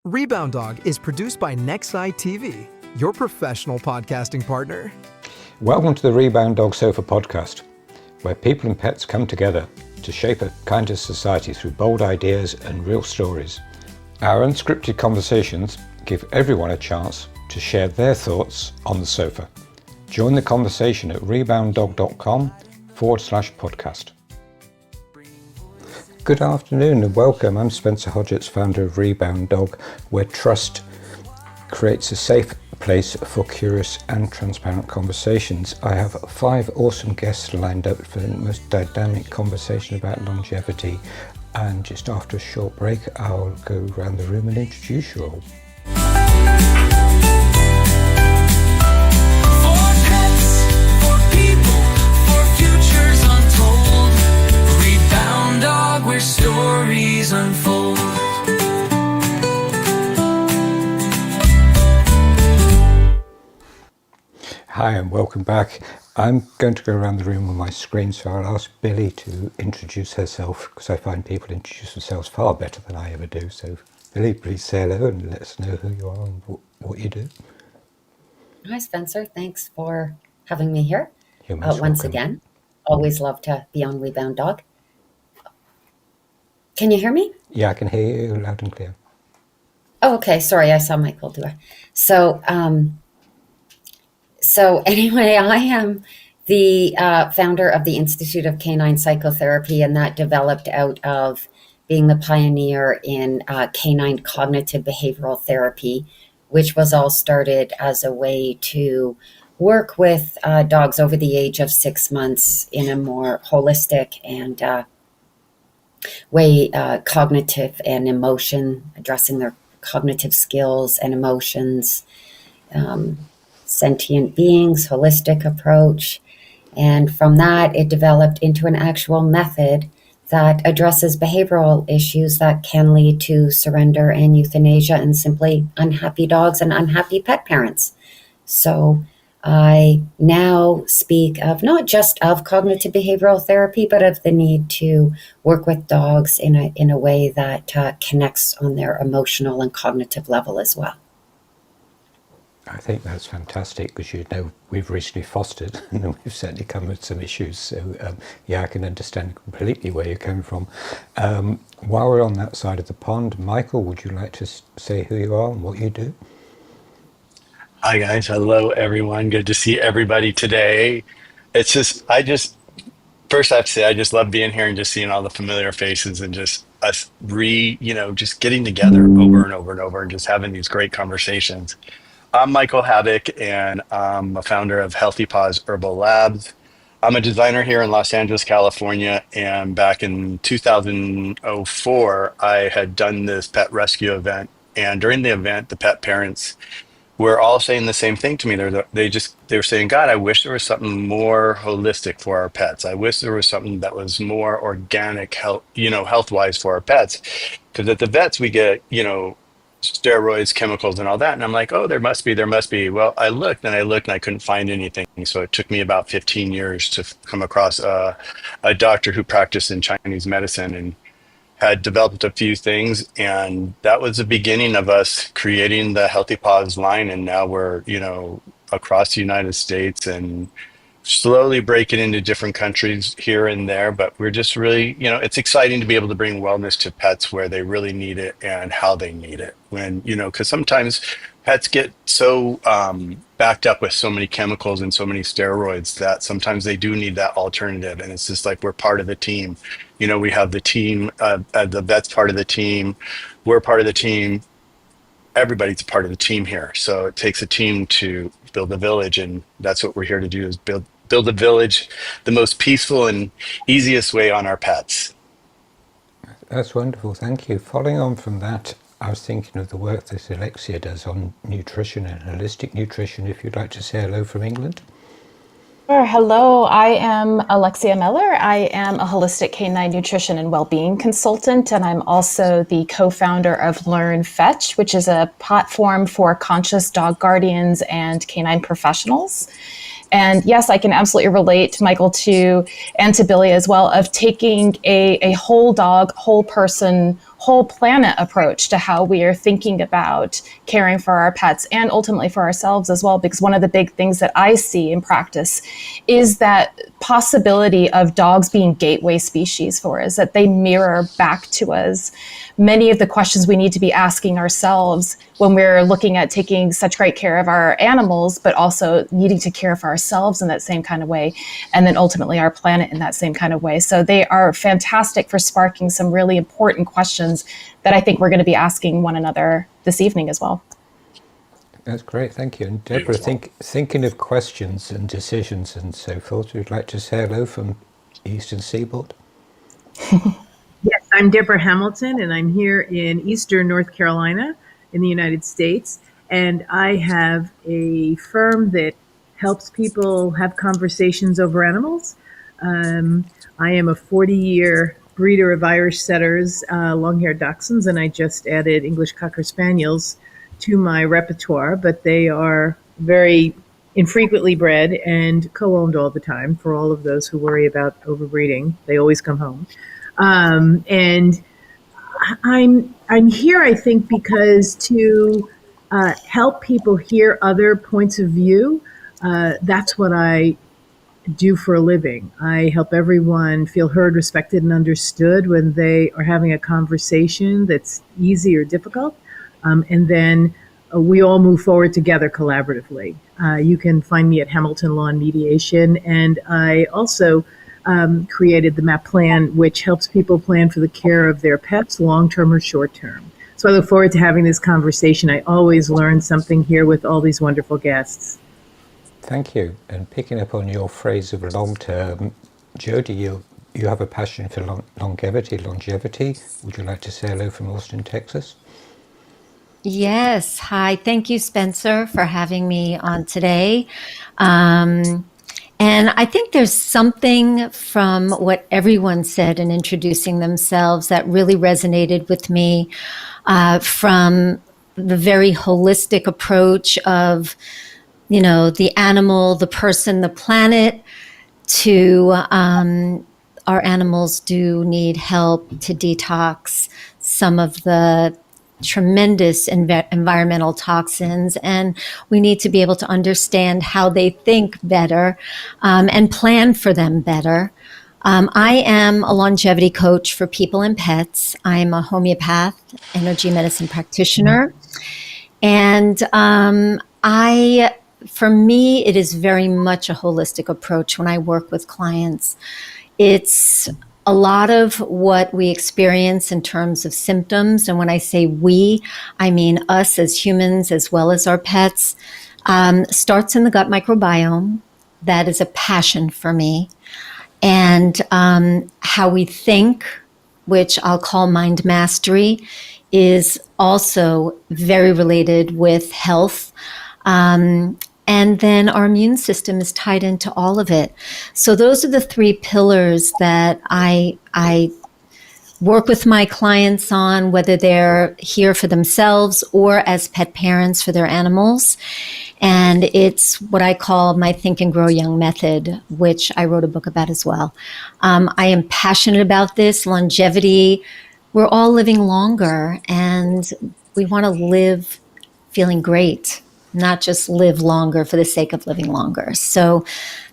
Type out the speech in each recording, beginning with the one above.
Reboundog is produced by Nexi TV, your professional podcasting partner. Welcome to the Reboundog Sofa Podcast, where people and pets come together to shape a kinder society through bold ideas and real stories. Our unscripted conversations give everyone a chance to share their thoughts on the sofa. Join the conversation at reboundog.com/podcast. Good afternoon and welcome. I'm Spencer Hodgetts, founder of Reboundog, where trust creates a safe place for curious and transparent conversations. I have 5 awesome guests lined up for the most dynamic conversation about longevity, and just after a short break I'll go around the room and introduce you all. Where stories unfold. Hi and welcome back. I'm going to go around the room with my screen, so I'll ask Billie to introduce herself, because I find people introduce themselves far better than I ever do. So Billie, please say hello and let us know who you are and what you do. Hi Spencer, thanks for having me here once welcome. again. Always love to be on Reboundog. Can you hear me? Yeah, I can hear you loud and clear. Oh, okay. Sorry, I saw Michael do it. So anyway, I am the founder of the Institute of Canine Psychotherapy, and that developed out of being the pioneer in canine cognitive behavioral therapy, which was all started as a way to work with dogs over the age of 6 months in a more holistic and way, cognitive and emotion, addressing their cognitive skills and emotions, sentient beings, holistic approach. And from that, it developed into an actual method that addresses behavioral issues that can lead to surrender and euthanasia and simply unhappy dogs and unhappy pet parents. So I now speak of not just of cognitive behavioral therapy, but of the need to work with dogs in a way that connects on their emotional and cognitive level as well. I think that's fantastic, because we've recently fostered and we've certainly come with some issues. So I can understand completely where you're coming from. While we're on that side of the pond, Michael, would you like to say who you are and what you do? Hi guys, hello everyone. Good to see everybody today. First I have to say, I just love being here and just seeing all the familiar faces and just us just getting together over and over and over and just having these great conversations. I'm Michael Habicht, and I'm a founder of Paws Herbal Labs. I'm a designer here in Los Angeles, California, and back in 2004, I had done this pet rescue event, and during the event, the pet parents were all saying the same thing to me. They were saying, God, I wish there was something more holistic for our pets. I wish there was something that was more organic health-wise for our pets. Because at the vets, we get, steroids, chemicals, and all that. And I'm like, oh, there must be. Well, I looked and I couldn't find anything. So it took me about 15 years to come across a doctor who practiced in Chinese medicine and had developed a few things, and that was the beginning of us creating the Healthy Paws line. And now we're, across the United States and slowly breaking into different countries here and there. But we're just really, it's exciting to be able to bring wellness to pets where they really need it and how they need it. When, because sometimes pets get so backed up with so many chemicals and so many steroids that sometimes they do need that alternative. And it's just like, we're part of the team. We have the team, the vet's part of the team. We're part of the team. Everybody's part of the team here. So it takes a team to build a village. And that's what we're here to do, is build a village the most peaceful and easiest way on our pets. That's wonderful. Thank you. Following on from that, I was thinking of the work that Alexia does on nutrition and holistic nutrition. If you'd like to say hello from England. Sure. Hello, I am Alexia Miller. I am a holistic canine nutrition and well-being consultant, and I'm also the co-founder of Learn Fetch, which is a platform for conscious dog guardians and canine professionals. And yes, I can absolutely relate, Michael, and to Billie as well, of taking a whole dog, whole person, whole planet approach to how we are thinking about caring for our pets and ultimately for ourselves as well. Because one of the big things that I see in practice is that possibility of dogs being gateway species for us, that they mirror back to us many of the questions we need to be asking ourselves when we're looking at taking such great care of our animals, but also needing to care for ourselves in that same kind of way, and then ultimately our planet in that same kind of way. So they are fantastic for sparking some really important questions that I think we're going to be asking one another this evening as well. That's great, thank you. And Deborah, thinking of questions and decisions and so forth, would you like to say hello from Eastern Seaboard? Yes, I'm Deborah Hamilton, and I'm here in Eastern North Carolina in the United States. And I have a firm that helps people have conversations over animals. I am a 40-year breeder of Irish setters, long-haired dachshunds, and I just added English Cocker Spaniels to my repertoire, but they are very infrequently bred and co-owned all the time. For all of those who worry about overbreeding, they always come home. And I'm here, I think, because to help people hear other points of view. That's what I do for a living. I help everyone feel heard, respected, and understood when they are having a conversation that's easy or difficult. And then we all move forward together collaboratively. You can find me at Hamilton Law and Mediation. And I also created the MAP plan, which helps people plan for the care of their pets, long-term or short-term. So I look forward to having this conversation. I always learn something here with all these wonderful guests. Thank you. And picking up on your phrase of long-term, Jody, you have a passion for longevity. Would you like to say hello from Austin, Texas? Yes. Hi. Thank you, Spencer, for having me on today. And I think there's something from what everyone said in introducing themselves that really resonated with me, from the very holistic approach of, the animal, the person, the planet, to our animals do need help to detox some of the tremendous environmental toxins, and we need to be able to understand how they think better and plan for them better. I am a longevity coach for people and pets. I'm a homeopath, energy medicine practitioner, and for me, it is very much a holistic approach when I work with clients. It's a lot of what we experience in terms of symptoms, and when I say we, I mean us as humans as well as our pets, starts in the gut microbiome. That is a passion for me. And how we think, which I'll call mind mastery, is also very related with health. And then our immune system is tied into all of it. So those are the three pillars that I work with my clients on, whether they're here for themselves or as pet parents for their animals. And it's what I call my Think and Grow Young method, which I wrote a book about as well. I am passionate about this longevity. We're all living longer, and we want to live feeling great, not just live longer for the sake of living longer. So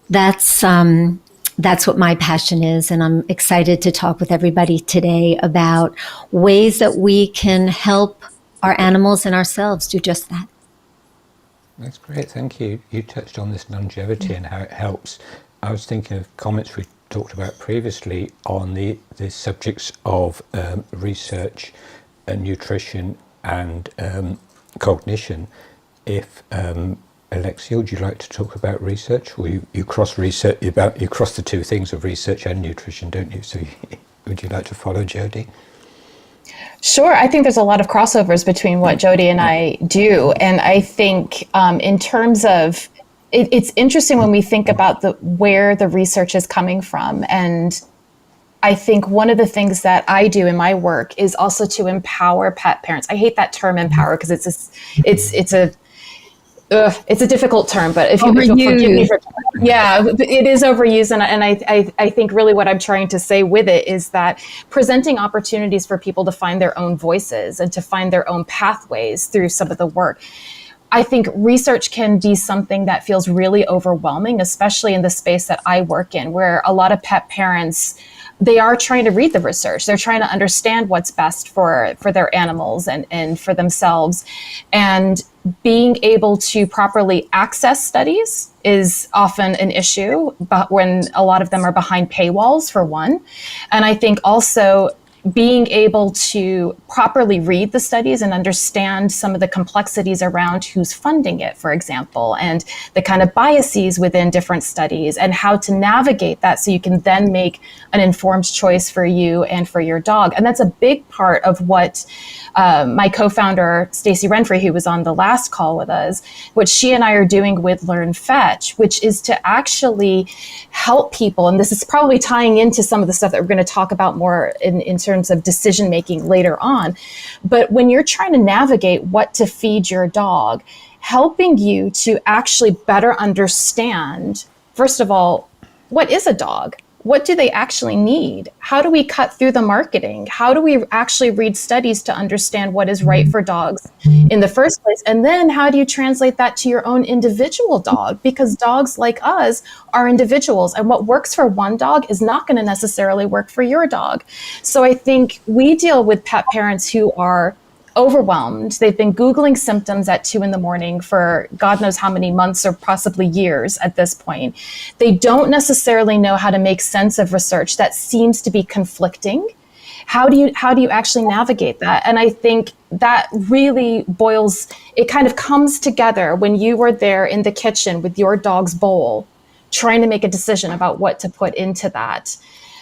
that's what my passion is. And I'm excited to talk with everybody today about ways that we can help our animals and ourselves do just that. That's great. Thank you. You touched on this longevity and how it helps. I was thinking of comments we talked about previously on the subjects of research and nutrition and cognition. If Alexia, would you like to talk about research? Well, you cross the two things of research and nutrition, don't you? So would you like to follow Jody? Sure. I think there's a lot of crossovers between what Jody and I do. And I think in terms of, it's interesting when we think about where the research is coming from. And I think one of the things that I do in my work is also to empower pet parents. I hate that term empower because it's a difficult term, but if you'll forgive me for, yeah, it is overused. And I think really what I'm trying to say with it is that presenting opportunities for people to find their own voices and to find their own pathways through some of the work. I think research can be something that feels really overwhelming, especially in the space that I work in, where a lot of pet parents, they are trying to read the research. They're trying to understand what's best for their animals and for themselves. And being able to properly access studies is often an issue, but when a lot of them are behind paywalls, for one. And I think also being able to properly read the studies and understand some of the complexities around who's funding it, for example, and the kind of biases within different studies and how to navigate that so you can then make an informed choice for you and for your dog. And that's a big part of what my co-founder, Stacey Renfrey, who was on the last call with us, what she and I are doing with Learn Fetch, which is to actually help people. And this is probably tying into some of the stuff that we're going to talk about more in terms of decision making later on. But when you're trying to navigate what to feed your dog, helping you to actually better understand, first of all, what is a dog? What do they actually need? How do we cut through the marketing? How do we actually read studies to understand what is right for dogs in the first place? And then how do you translate that to your own individual dog? Because dogs like us are individuals, and what works for one dog is not going to necessarily work for your dog. So I think we deal with pet parents who are overwhelmed. They've been Googling symptoms at 2 a.m. for God knows how many months or possibly years at this point. They don't necessarily know how to make sense of research that seems to be conflicting. How do you actually navigate that? And I think that really it kind of comes together when you were there in the kitchen with your dog's bowl, trying to make a decision about what to put into that.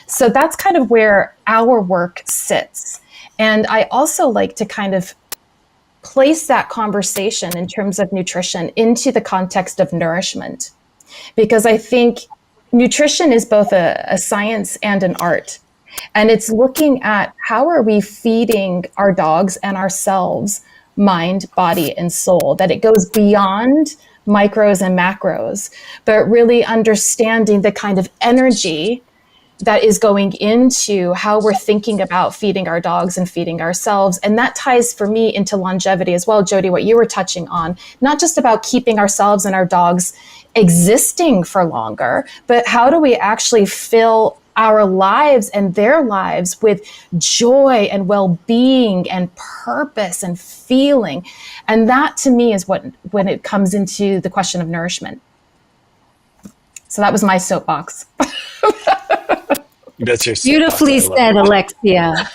So that's kind of where our work sits. And I also like to kind of place that conversation in terms of nutrition into the context of nourishment, because I think nutrition is both a science and an art. And it's looking at how are we feeding our dogs and ourselves mind, body, and soul, that it goes beyond micros and macros, but really understanding the kind of energy that is going into how we're thinking about feeding our dogs and feeding ourselves. And that ties for me into longevity as well, Jody, what you were touching on, not just about keeping ourselves and our dogs existing for longer, but how do we actually fill our lives and their lives with joy and well-being and purpose and feeling. And that to me is when it comes into the question of nourishment. So that was my soapbox. That's your Beautifully said, Alexia.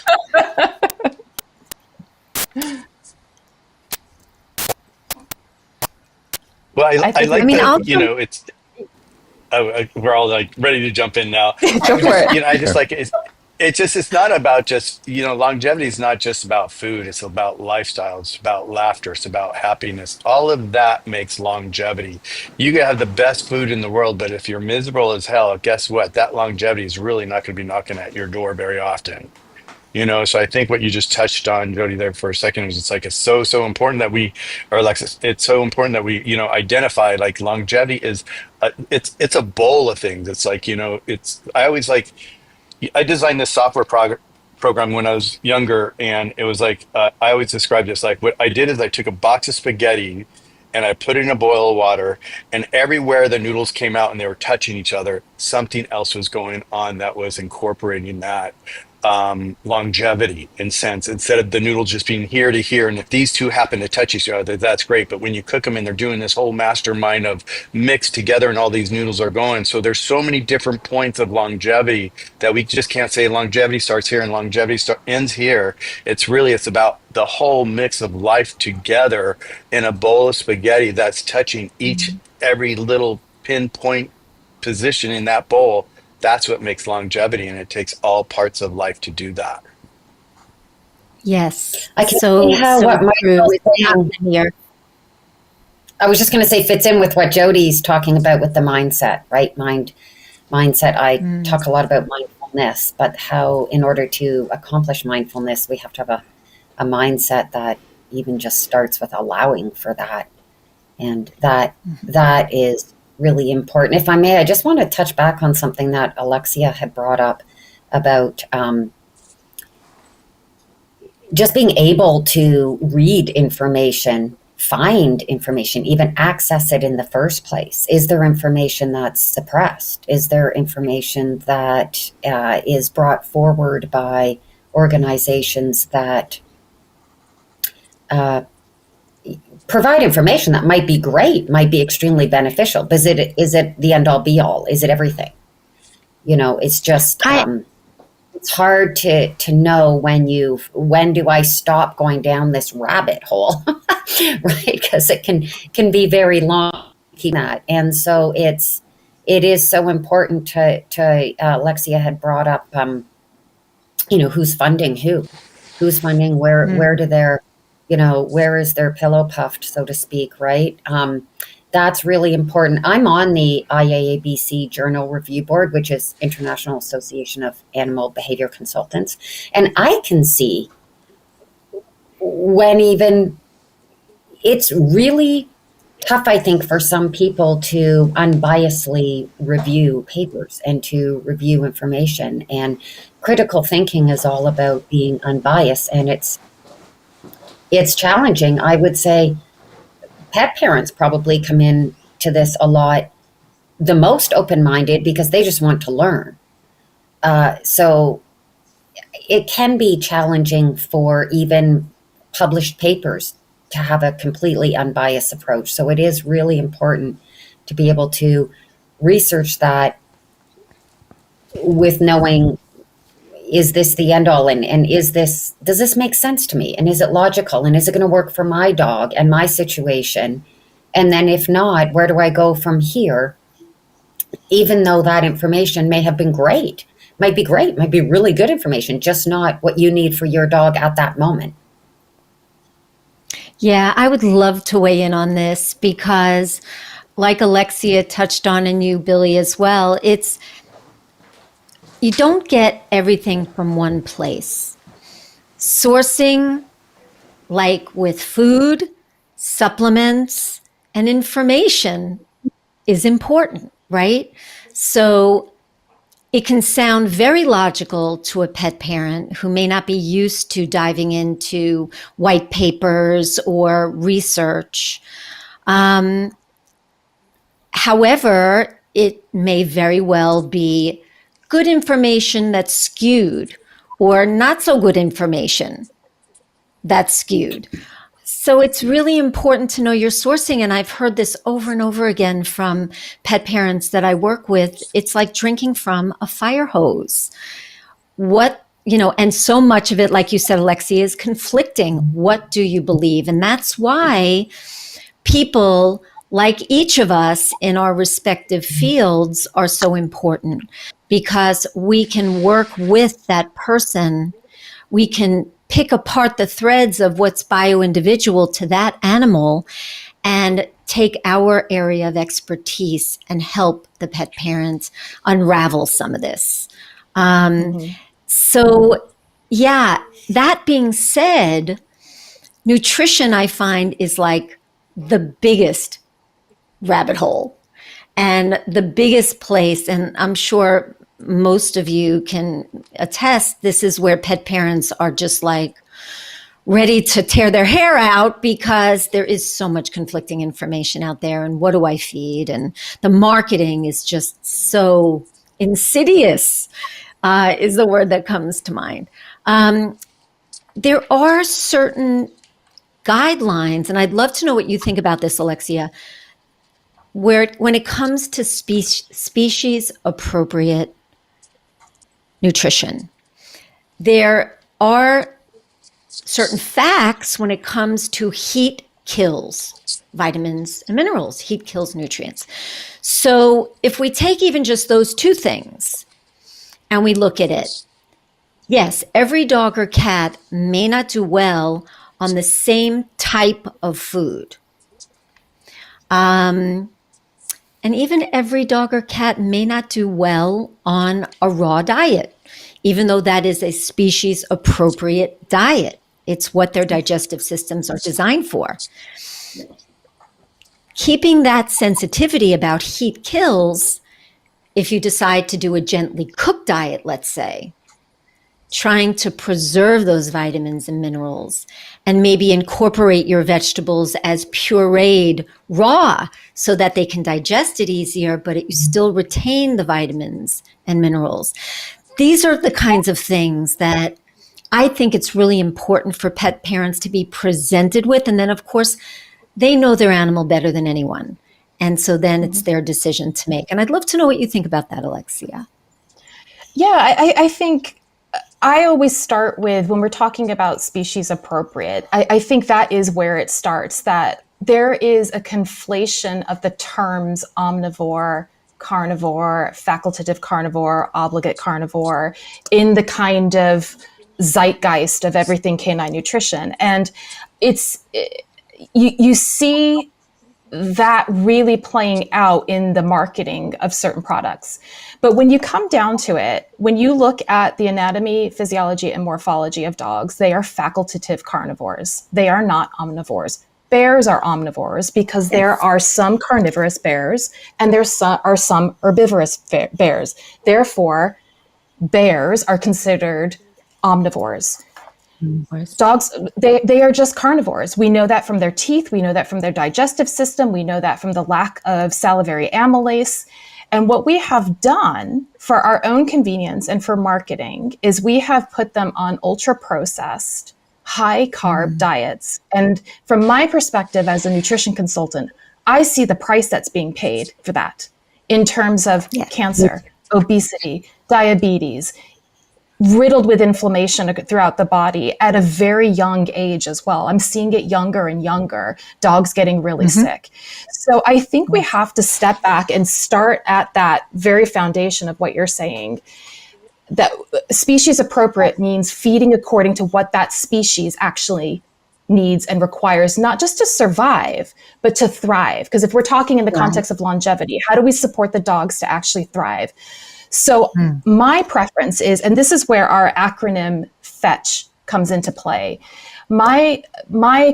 Well, I like that, it's, we're all like ready to jump in now. Go for it. I just like it's not about just, longevity is not just about food. It's about lifestyle. It's about laughter. It's about happiness. All of that makes longevity. You can have the best food in the world, but if you're miserable as hell, guess what? That longevity is really not going to be knocking at your door very often. So I think what you just touched on, Jody, there for a second, is it's so important that we, or Alexis, it's so important that we, identify like longevity is, it's a bowl of things. It's like, I designed this software program when I was younger, and it was like, I always described this like, what I did is I took a box of spaghetti and I put it in a boil of water, and everywhere the noodles came out and they were touching each other, something else was going on that was incorporating that longevity in sense, instead of the noodles just being here to here. And if these two happen to touch each other, that's great. But when you cook them and they're doing this whole mastermind of mixed together and all these noodles are going. So there's so many different points of longevity that we just can't say longevity starts here and longevity ends here. It's about the whole mix of life together in a bowl of spaghetti that's touching every little pinpoint position in that bowl. That's what makes longevity, and it takes all parts of life to do that. Yes. I can see how what Michael is saying here. I was just going to say fits in with what Jody's talking about with the mindset, right? Mindset. I talk a lot about mindfulness, but how in order to accomplish mindfulness, we have to have a mindset that even just starts with allowing for that And that is really important. If I may, I just want to touch back on something that Alexia had brought up about just being able to read information, find information, even access it in the first place. Is there information that's suppressed? Is there information that is brought forward by organizations that provide information that might be great, might be extremely beneficial? Is it the end all be all? Is it everything? It's just it's hard to know when do I stop going down this rabbit hole, right? Because it can be very long. That, and so it is so important to Alexia had brought up, who's funding who's funding where do their where is their pillow puffed, so to speak, right? That's really important. I'm on the IAABC Journal Review Board, which is International Association of Animal Behavior Consultants. And I can see when even it's really tough, I think, for some people to unbiasedly review papers and to review information. And critical thinking is all about being unbiased, and it's challenging. I would say pet parents probably come in to this a lot, the most open-minded, because they just want to learn. So it can be challenging for even published papers to have a completely unbiased approach. So it is really important to be able to research that with knowing, is this the end all, and does this make sense to me? And is it logical? And is it going to work for my dog and my situation? And then if not, where do I go from here? Even though that information may have been great, might be really good information, just not what you need for your dog at that moment. Yeah, I would love to weigh in on this because, like Alexia touched on, and you, Billie, as well, you don't get everything from one place. Sourcing, like with food, supplements, and information is important, right? So it can sound very logical to a pet parent who may not be used to diving into white papers or research. However, it may very well be good information that's skewed or not so good information that's skewed. So it's really important to know your sourcing. And I've heard this over and over again from pet parents that I work with. It's like drinking from a fire hose. And so much of it, like you said, Alexia, is conflicting. What do you believe? And that's why people like each of us in our respective fields are so important, because we can work with that person. We can pick apart the threads of what's bio-individual to that animal and take our area of expertise and help the pet parents unravel some of this. So, yeah, that being said, nutrition, I find, is like the biggest rabbit hole and the biggest place. And I'm sure most of you can attest, this is where pet parents are just like ready to tear their hair out because there is so much conflicting information out there. And what do I feed? And the marketing is just so insidious, is the word that comes to mind. There are certain guidelines, and I'd love to know what you think about this, Alexia, where when it comes to species appropriate nutrition, there are certain facts when it comes to heat kills vitamins and minerals. Heat kills nutrients. So if we take even just those two things and we look at it, yes, every dog or cat may not do well on the same type of food. And even every dog or cat may not do well on a raw diet, even though that is a species appropriate diet. It's what their digestive systems are designed for. keeping that sensitivity about heat kills, if you decide to do a gently cooked diet, let's say, trying to preserve those vitamins and minerals, and maybe incorporate your vegetables as pureed raw so that they can digest it easier, but you still retain the vitamins and minerals. These are the kinds of things that I think it's really important for pet parents to be presented with. And then, of course, they know their animal better than anyone. And so then it's their decision to make. And I'd love to know what you think about that, Alexia. Yeah, I think I always start with, when we're talking about species appropriate, I think that is where it starts, that there is a conflation of the terms omnivore, carnivore, facultative carnivore, obligate carnivore in the kind of zeitgeist of everything canine nutrition. And you see that really playing out in the marketing of certain products. But when you come down to it, when you look at the anatomy, physiology, and morphology of dogs, they are facultative carnivores. They are not omnivores. Bears are omnivores because there are some carnivorous bears and there are some herbivorous bears. Therefore, bears are considered omnivores. Dogs, they are just carnivores. We know that from their teeth. We know that from their digestive system. We know that from the lack of salivary amylase. And what we have done for our own convenience and for marketing is we have put them on ultra-processed, high-carb diets. And from my perspective as a nutrition consultant, I see the price that's being paid for that in terms of cancer, obesity, diabetes, riddled with inflammation throughout the body at a very young age as well. I'm seeing it younger and younger, dogs getting really sick. So I think we have to step back and start at that very foundation of what you're saying, that species appropriate means feeding according to what that species actually needs and requires, not just to survive, but to thrive. Because if we're talking in the context of longevity, how do we support the dogs to actually thrive? So my preference is, and this is where our acronym FETCH comes into play. My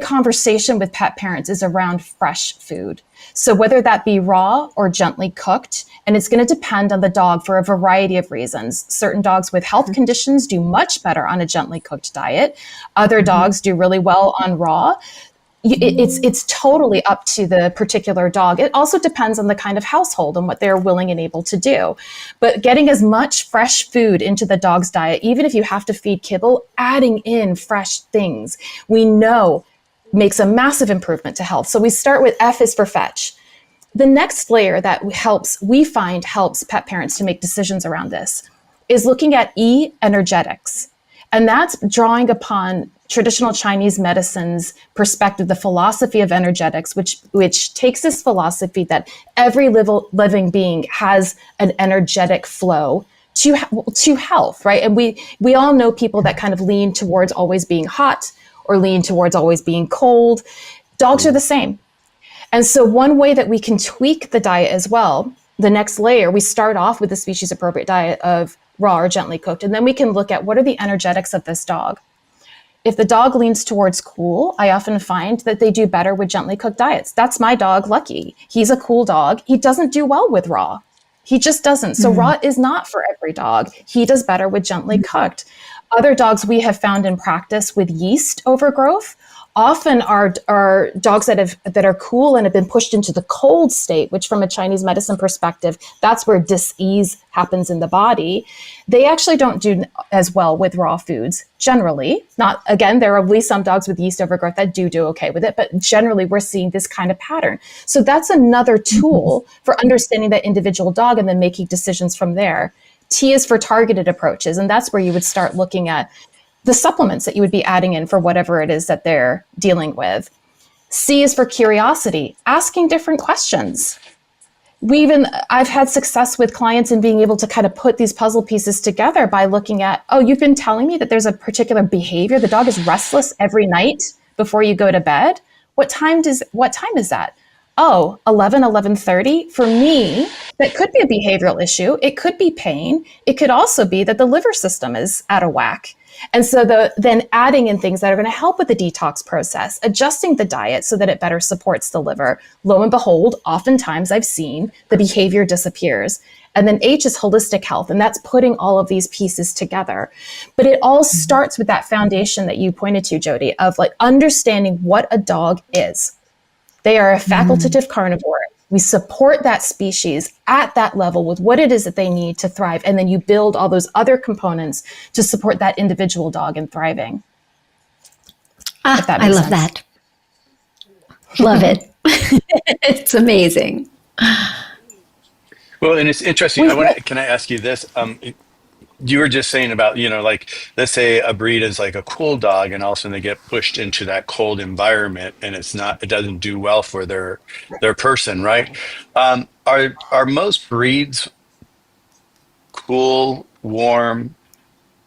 conversation with pet parents is around fresh food. So whether that be raw or gently cooked, and it's going to depend on the dog for a variety of reasons. Certain dogs with health conditions do much better on a gently cooked diet. Other dogs do really well on raw. It's totally up to the particular dog. It also depends on the kind of household and what they're willing and able to do. But getting as much fresh food into the dog's diet, even if you have to feed kibble, adding in fresh things, we know makes a massive improvement to health. So we start with F is for fetch. The next layer that we find helps pet parents to make decisions around this is looking at E, energetics. And that's drawing upon traditional Chinese medicine's perspective, the philosophy of energetics, which takes this philosophy that every living being has an energetic flow to health, right? And we all know people that kind of lean towards always being hot or lean towards always being cold. Dogs are the same. And so one way that we can tweak the diet as well, the next layer, we start off with the species appropriate diet of raw or gently cooked, and then we can look at what are the energetics of this dog. If the dog leans towards cool, I often find that they do better with gently cooked diets. That's my dog, Lucky. He's a cool dog. He doesn't do well with raw. He just doesn't. So raw is not for every dog. He does better with gently cooked. Other dogs we have found in practice with yeast overgrowth often are dogs that are cool and have been pushed into the cold state, which from a Chinese medicine perspective, that's where dis-ease happens in the body. They actually don't do as well with raw foods generally. Not, again, there are at least some dogs with yeast overgrowth that do okay with it, but generally we're seeing this kind of pattern. So that's another tool for understanding that individual dog and then making decisions from there. T is for targeted approaches, and that's where you would start looking at the supplements that you would be adding in for whatever it is that they're dealing with. C is for curiosity, asking different questions. I've had success with clients in being able to kind of put these puzzle pieces together by looking at, oh, you've been telling me that there's a particular behavior. The dog is restless every night before you go to bed. What time is that? Oh, 11:30. For me, that could be a behavioral issue. It could be pain. It could also be that the liver system is out of whack. And so then adding in things that are going to help with the detox process, adjusting the diet so that it better supports the liver. Lo and behold, oftentimes I've seen the behavior disappears. And then H is holistic health, and that's putting all of these pieces together. But it all starts with that foundation that you pointed to, Jody, of like understanding what a dog is. They are a facultative carnivore. We support that species at that level with what it is that they need to thrive. And then you build all those other components to support that individual dog in thriving. I love that. Love it. It's amazing. Well, and it's interesting. Can I ask you this? You were just saying about, like, let's say a breed is like a cool dog, and all of a sudden they get pushed into that cold environment, and it doesn't do well for their person, right? Are most breeds cool, warm,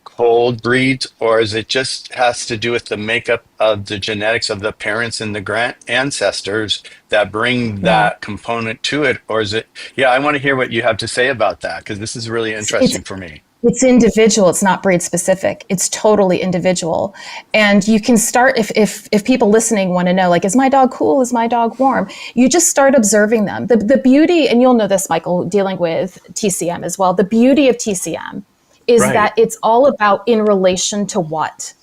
cold breeds, or is it just has to do with the makeup of the genetics of the parents and the ancestors that bring that component to it? Or is it, I want to hear what you have to say about that, because this is really interesting for me. It's individual. It's not breed specific. It's totally individual. And you can start, if people listening want to know, like, is my dog cool? Is my dog warm? You just start observing them. The beauty, and you'll know this, Michael, dealing with TCM as well. The beauty of TCM is that it's all about in relation to what.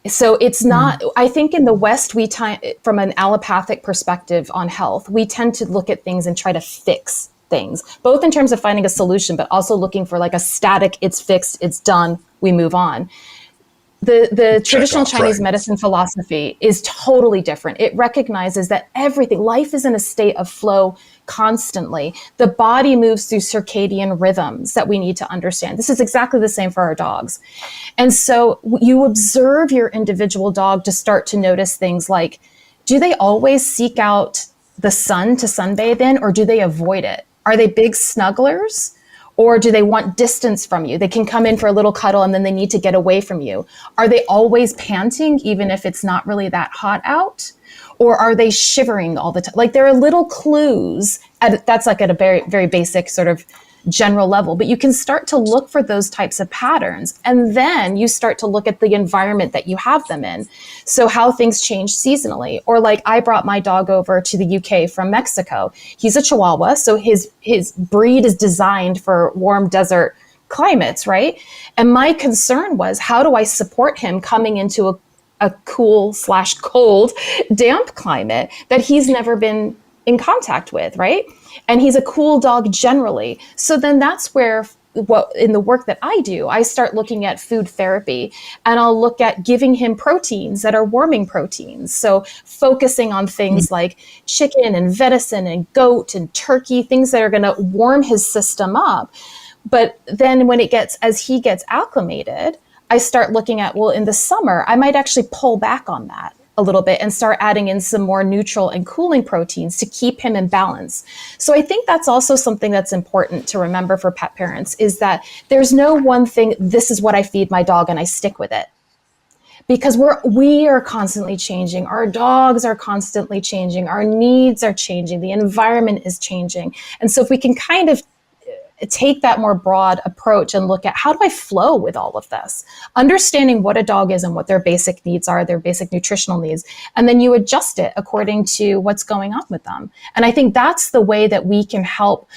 So it's not, I think in the West, from an allopathic perspective on health, we tend to look at things and try to fix things, both in terms of finding a solution, but also looking for like a static, it's fixed, it's done, we move on. The traditional Chinese medicine philosophy is totally different. It recognizes that life is in a state of flow constantly. The body moves through circadian rhythms that we need to understand. This is exactly the same for our dogs. And so you observe your individual dog to start to notice things like, do they always seek out the sun to sunbathe in, or do they avoid it? Are they big snugglers, or do they want distance from you? They can come in for a little cuddle and then they need to get away from you. Are they always panting, even if it's not really that hot out? Or are they shivering all the time? Like, there are little clues. That's like at a very, very basic sort of general level, but you can start to look for those types of patterns. And then you start to look at the environment that you have them in. So how things change seasonally, or like I brought my dog over to the UK from Mexico. He's a Chihuahua. So his breed is designed for warm desert climates, right? And my concern was, how do I support him coming into a cool/cold, damp climate that he's never been in contact with, right? And he's a cool dog generally. So then that's where, in the work that I do, I start looking at food therapy, and I'll look at giving him proteins that are warming proteins. So focusing on things like chicken and venison and goat and turkey, things that are going to warm his system up. But then as he gets acclimated, I start looking at, well, in the summer, I might actually pull back on that a little bit and start adding in some more neutral and cooling proteins to keep him in balance. So I think that's also something that's important to remember for pet parents, is that there's no one thing, this is what I feed my dog and I stick with it. Because we are constantly changing. Our dogs are constantly changing. Our needs are changing. The environment is changing. And so if we can kind of take that more broad approach and look at, how do I flow with all of this? Understanding what a dog is and what their basic needs are, their basic nutritional needs, and then you adjust it according to what's going on with them. And I think that's the way that we can help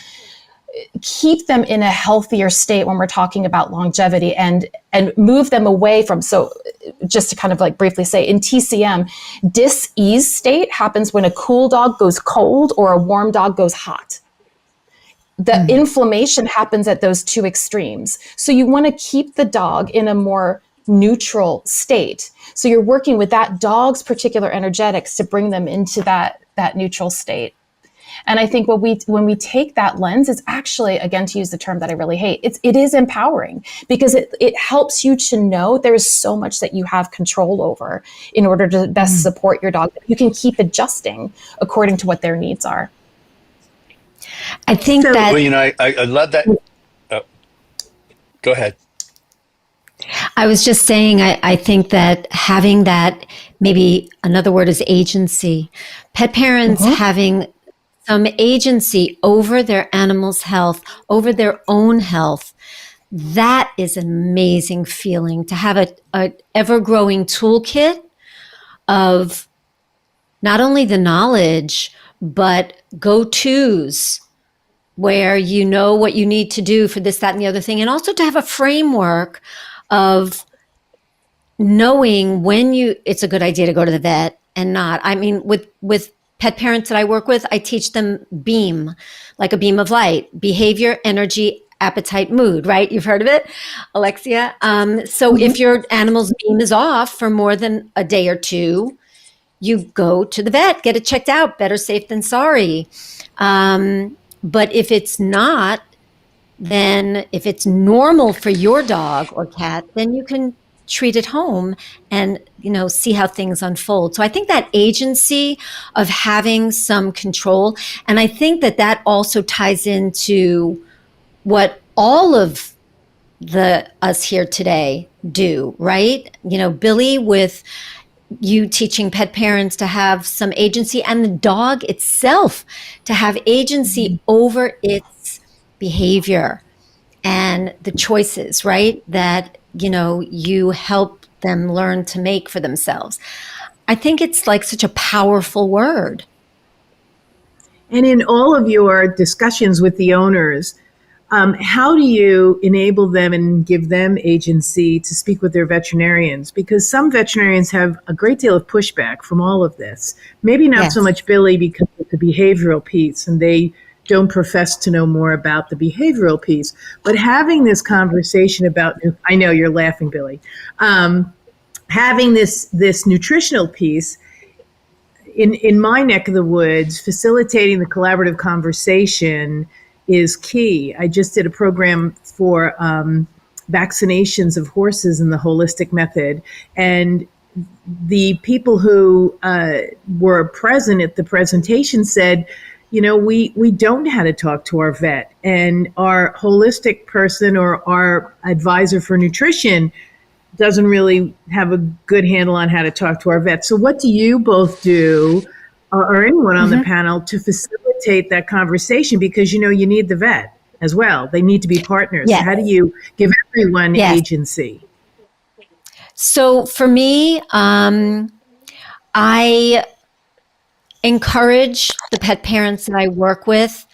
keep them in a healthier state when we're talking about longevity, and move them away from, so just to kind of like briefly say, in TCM, dis-ease state happens when a cool dog goes cold or a warm dog goes hot. The inflammation happens at those two extremes. So you want to keep the dog in a more neutral state. So you're working with that dog's particular energetics to bring them into that neutral state. And I think when we take that lens, it's actually, again, to use the term that I really hate, it is empowering, because it helps you to know there is so much that you have control over in order to best support your dog. You can keep adjusting according to what their needs are. I think that... Well, I love that. Oh, go ahead. I was just saying, I think that having that, maybe another word is agency. Pet parents having some agency over their animal's health, over their own health, that is an amazing feeling to have a ever-growing toolkit of not only the knowledge, but go-tos where you know what you need to do for this, that, and the other thing. And also to have a framework of knowing when it's a good idea to go to the vet and not. I mean, with pet parents that I work with, I teach them BEAM, like a beam of light: behavior, energy, appetite, mood, right? You've heard of it, Alexia. So if your animal's beam is off for more than a day or two, you go to the vet, get it checked out. Better safe than sorry. But if it's not, then if it's normal for your dog or cat, then you can treat at home and, see how things unfold. So I think that agency of having some control, and I think that also ties into what all of us here today do, right? Billie, with you teaching pet parents to have some agency, and the dog itself to have agency over its behavior and the choices, right? That, you help them learn to make for themselves. I think it's like such a powerful word. And in all of your discussions with the owners, how do you enable them and give them agency to speak with their veterinarians? Because some veterinarians have a great deal of pushback from all of this. Maybe not so much Billie because of the behavioral piece, and they don't profess to know more about the behavioral piece. But having this conversation about, I know you're laughing, Billie, having this nutritional piece, in my neck of the woods, facilitating the collaborative conversation is key. I just did a program for vaccinations of horses in the holistic method, and the people who were present at the presentation said, we don't know how to talk to our vet, and our holistic person or our advisor for nutrition doesn't really have a good handle on how to talk to our vet. So what do you both do, or anyone on the panel, to facilitate that conversation? Because, you need the vet as well. They need to be partners. Yes. How do you give everyone agency? So for me, I encourage the pet parents that I work with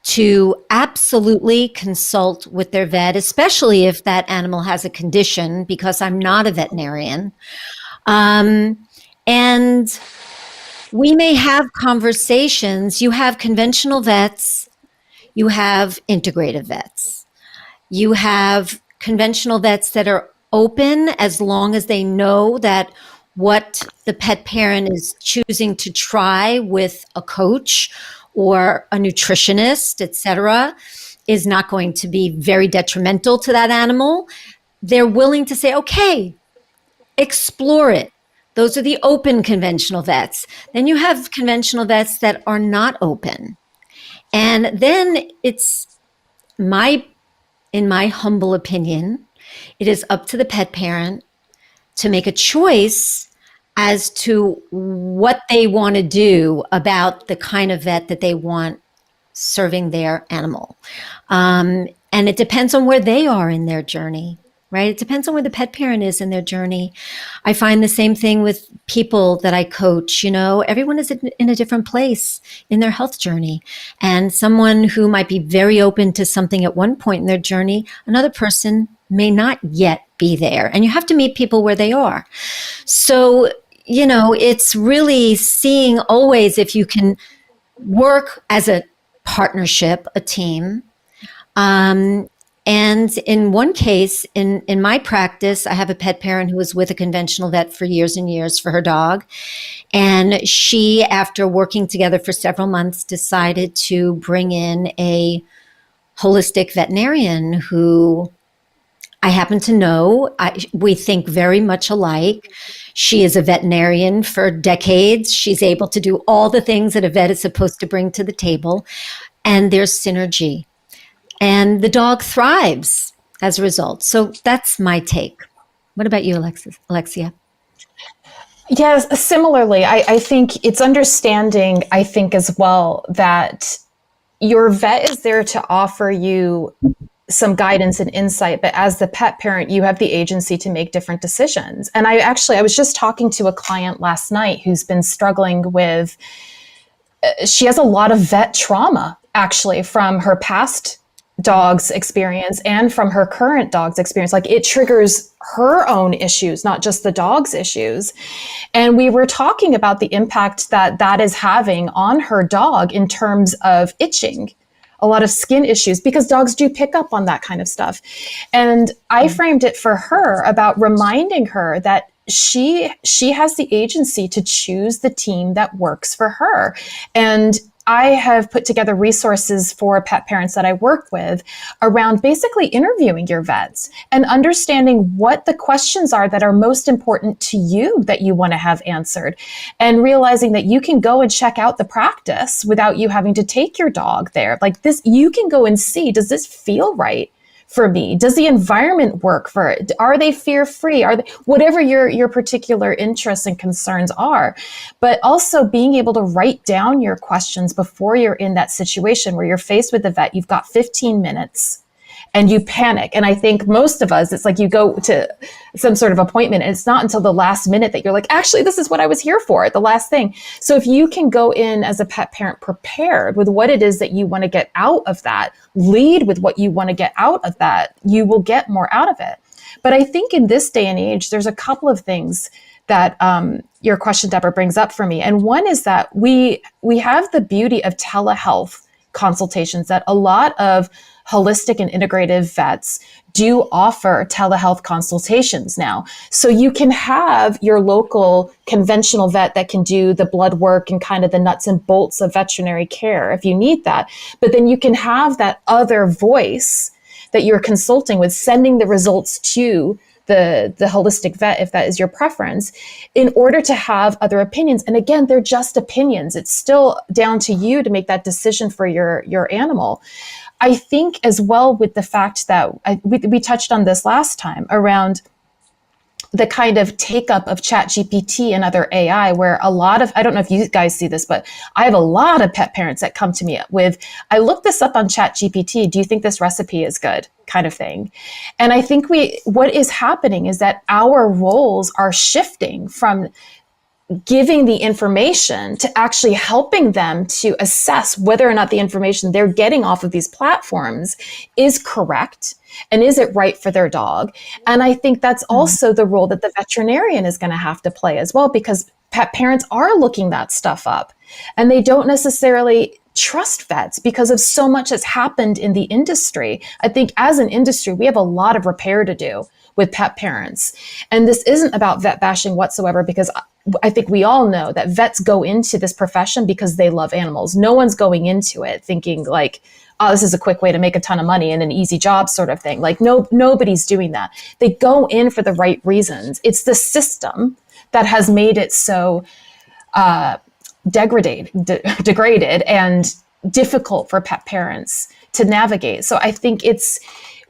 to absolutely consult with their vet, especially if that animal has a condition, because I'm not a veterinarian. And we may have conversations. You have conventional vets, you have integrative vets, you have conventional vets that are open as long as they know that what the pet parent is choosing to try with a coach or a nutritionist, etc., is not going to be very detrimental to that animal. They're willing to say, okay, explore it. Those are the open conventional vets. Then you have conventional vets that are not open. And then it's in my humble opinion, it is up to the pet parent to make a choice as to what they want to do about the kind of vet that they want serving their animal. And it depends on where they are in their journey, right? It depends on where the pet parent is in their journey. I find the same thing with people that I coach. Everyone is in a different place in their health journey. And someone who might be very open to something at one point in their journey, another person may not yet be there. And you have to meet people where they are. So, it's really seeing always if you can work as a partnership, a team. And in one case, in my practice, I have a pet parent who was with a conventional vet for years and years for her dog. And she, after working together for several months, decided to bring in a holistic veterinarian who I happen to know. We think very much alike. She is a veterinarian for decades. She's able to do all the things that a vet is supposed to bring to the table. And there's synergy. And the dog thrives as a result. So that's my take. What about you, Alexia? Yes, similarly, I think it's understanding, I think as well, that your vet is there to offer you some guidance and insight, but as the pet parent, you have the agency to make different decisions. And I was just talking to a client last night who's been struggling with, she has a lot of vet trauma actually from her past dog's experience and from her current dog's experience. Like, it triggers her own issues, not just the dog's issues. And we were talking about the impact that is having on her dog in terms of itching, a lot of skin issues, because dogs do pick up on that kind of stuff. And I framed it for her about reminding her that she has the agency to choose the team that works for her. And I have put together resources for pet parents that I work with around basically interviewing your vets and understanding what the questions are that are most important to you that you want to have answered, and realizing that you can go and check out the practice without you having to take your dog there. Like this, you can go and see, does this feel right for me? Does the environment work for it? Are they fear-free? Are they, whatever your particular interests and concerns are, but also being able to write down your questions before you're in that situation where you're faced with the vet. You've got 15 minutes and you panic. And I think most of us, it's like you go to some sort of appointment and it's not until the last minute that you're like, actually, this is what I was here for, the last thing. So if you can go in as a pet parent prepared with what it is that you want to get out of that, lead with what you want to get out of that, you will get more out of it. But I think in this day and age, there's a couple of things that your question, Deborah, brings up for me. And one is that we have the beauty of telehealth consultations, that a lot of holistic and integrative vets do offer telehealth consultations now. So you can have your local conventional vet that can do the blood work and kind of the nuts and bolts of veterinary care if you need that. But then you can have that other voice that you're consulting with, sending the results to the holistic vet, if that is your preference, in order to have other opinions. And again, they're just opinions. It's still down to you to make that decision for your animal. I think as well with the fact that we touched on this last time around the kind of take up of ChatGPT and other AI, where a lot of, I don't know if you guys see this, but I have a lot of pet parents that come to me with, I looked this up on ChatGPT. Do you think this recipe is good? Kind of thing. And I think what is happening is that our roles are shifting from giving the information to actually helping them to assess whether or not the information they're getting off of these platforms is correct and is it right for their dog. And I think that's also the role that the veterinarian is going to have to play as well, because pet parents are looking that stuff up and they don't necessarily trust vets because of so much has happened in the industry. I think as an industry, we have a lot of repair to do with pet parents. And this isn't about vet bashing whatsoever, because I think we all know that vets go into this profession because they love animals. No one's going into it thinking like, oh, this is a quick way to make a ton of money and an easy job sort of thing. Like nobody's doing that. They go in for the right reasons. It's the system that has made it so degraded and difficult for pet parents to navigate. So I think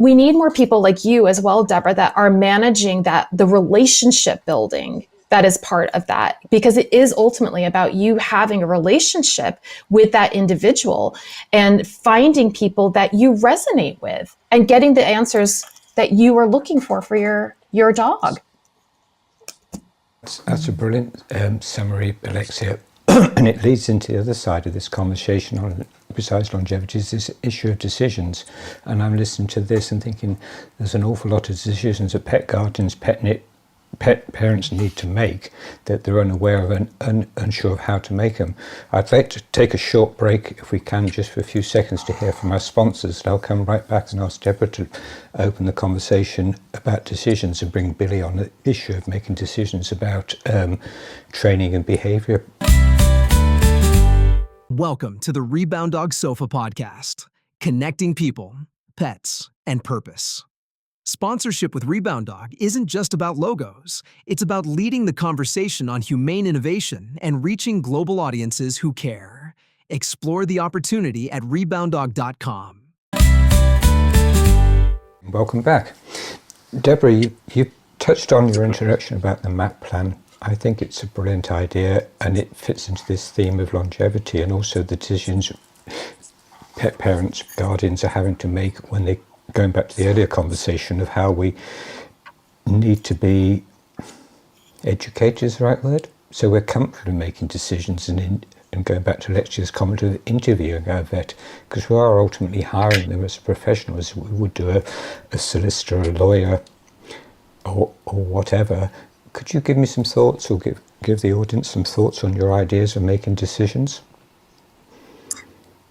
we need more people like you as well, Deborah, that are managing the relationship building that is part of that, because it is ultimately about you having a relationship with that individual and finding people that you resonate with and getting the answers that you are looking for your dog. That's a brilliant summary, Alexia. And it leads into the other side of this conversation on, besides longevity, is this issue of decisions. And I'm listening to this and thinking there's an awful lot of decisions that pet guardians, pet parents need to make that they're unaware of and unsure of how to make them. I'd like to take a short break, if we can, just for a few seconds to hear from our sponsors. I'll come right back and ask Deborah to open the conversation about decisions and bring Billie on the issue of making decisions about training and behavior. Welcome to the Reboundog Sofa Podcast, connecting people, pets, and purpose. Sponsorship with Reboundog isn't just about logos. It's about leading the conversation on humane innovation and reaching global audiences who care. Explore the opportunity at reboundog.com. Welcome back. Deborah, you touched on your introduction about the MAP plan. I think it's a brilliant idea, and it fits into this theme of longevity and also the decisions pet parents, guardians are having to make when they going back to the earlier conversation of how we need to be educated, is the right word? So we're comfortable in making decisions and going back to Lexia's comment of interviewing our vet, because we are ultimately hiring them as a professional, as we would do a solicitor, a lawyer, or whatever. Could you give me some thoughts, or give the audience some thoughts on your ideas of making decisions?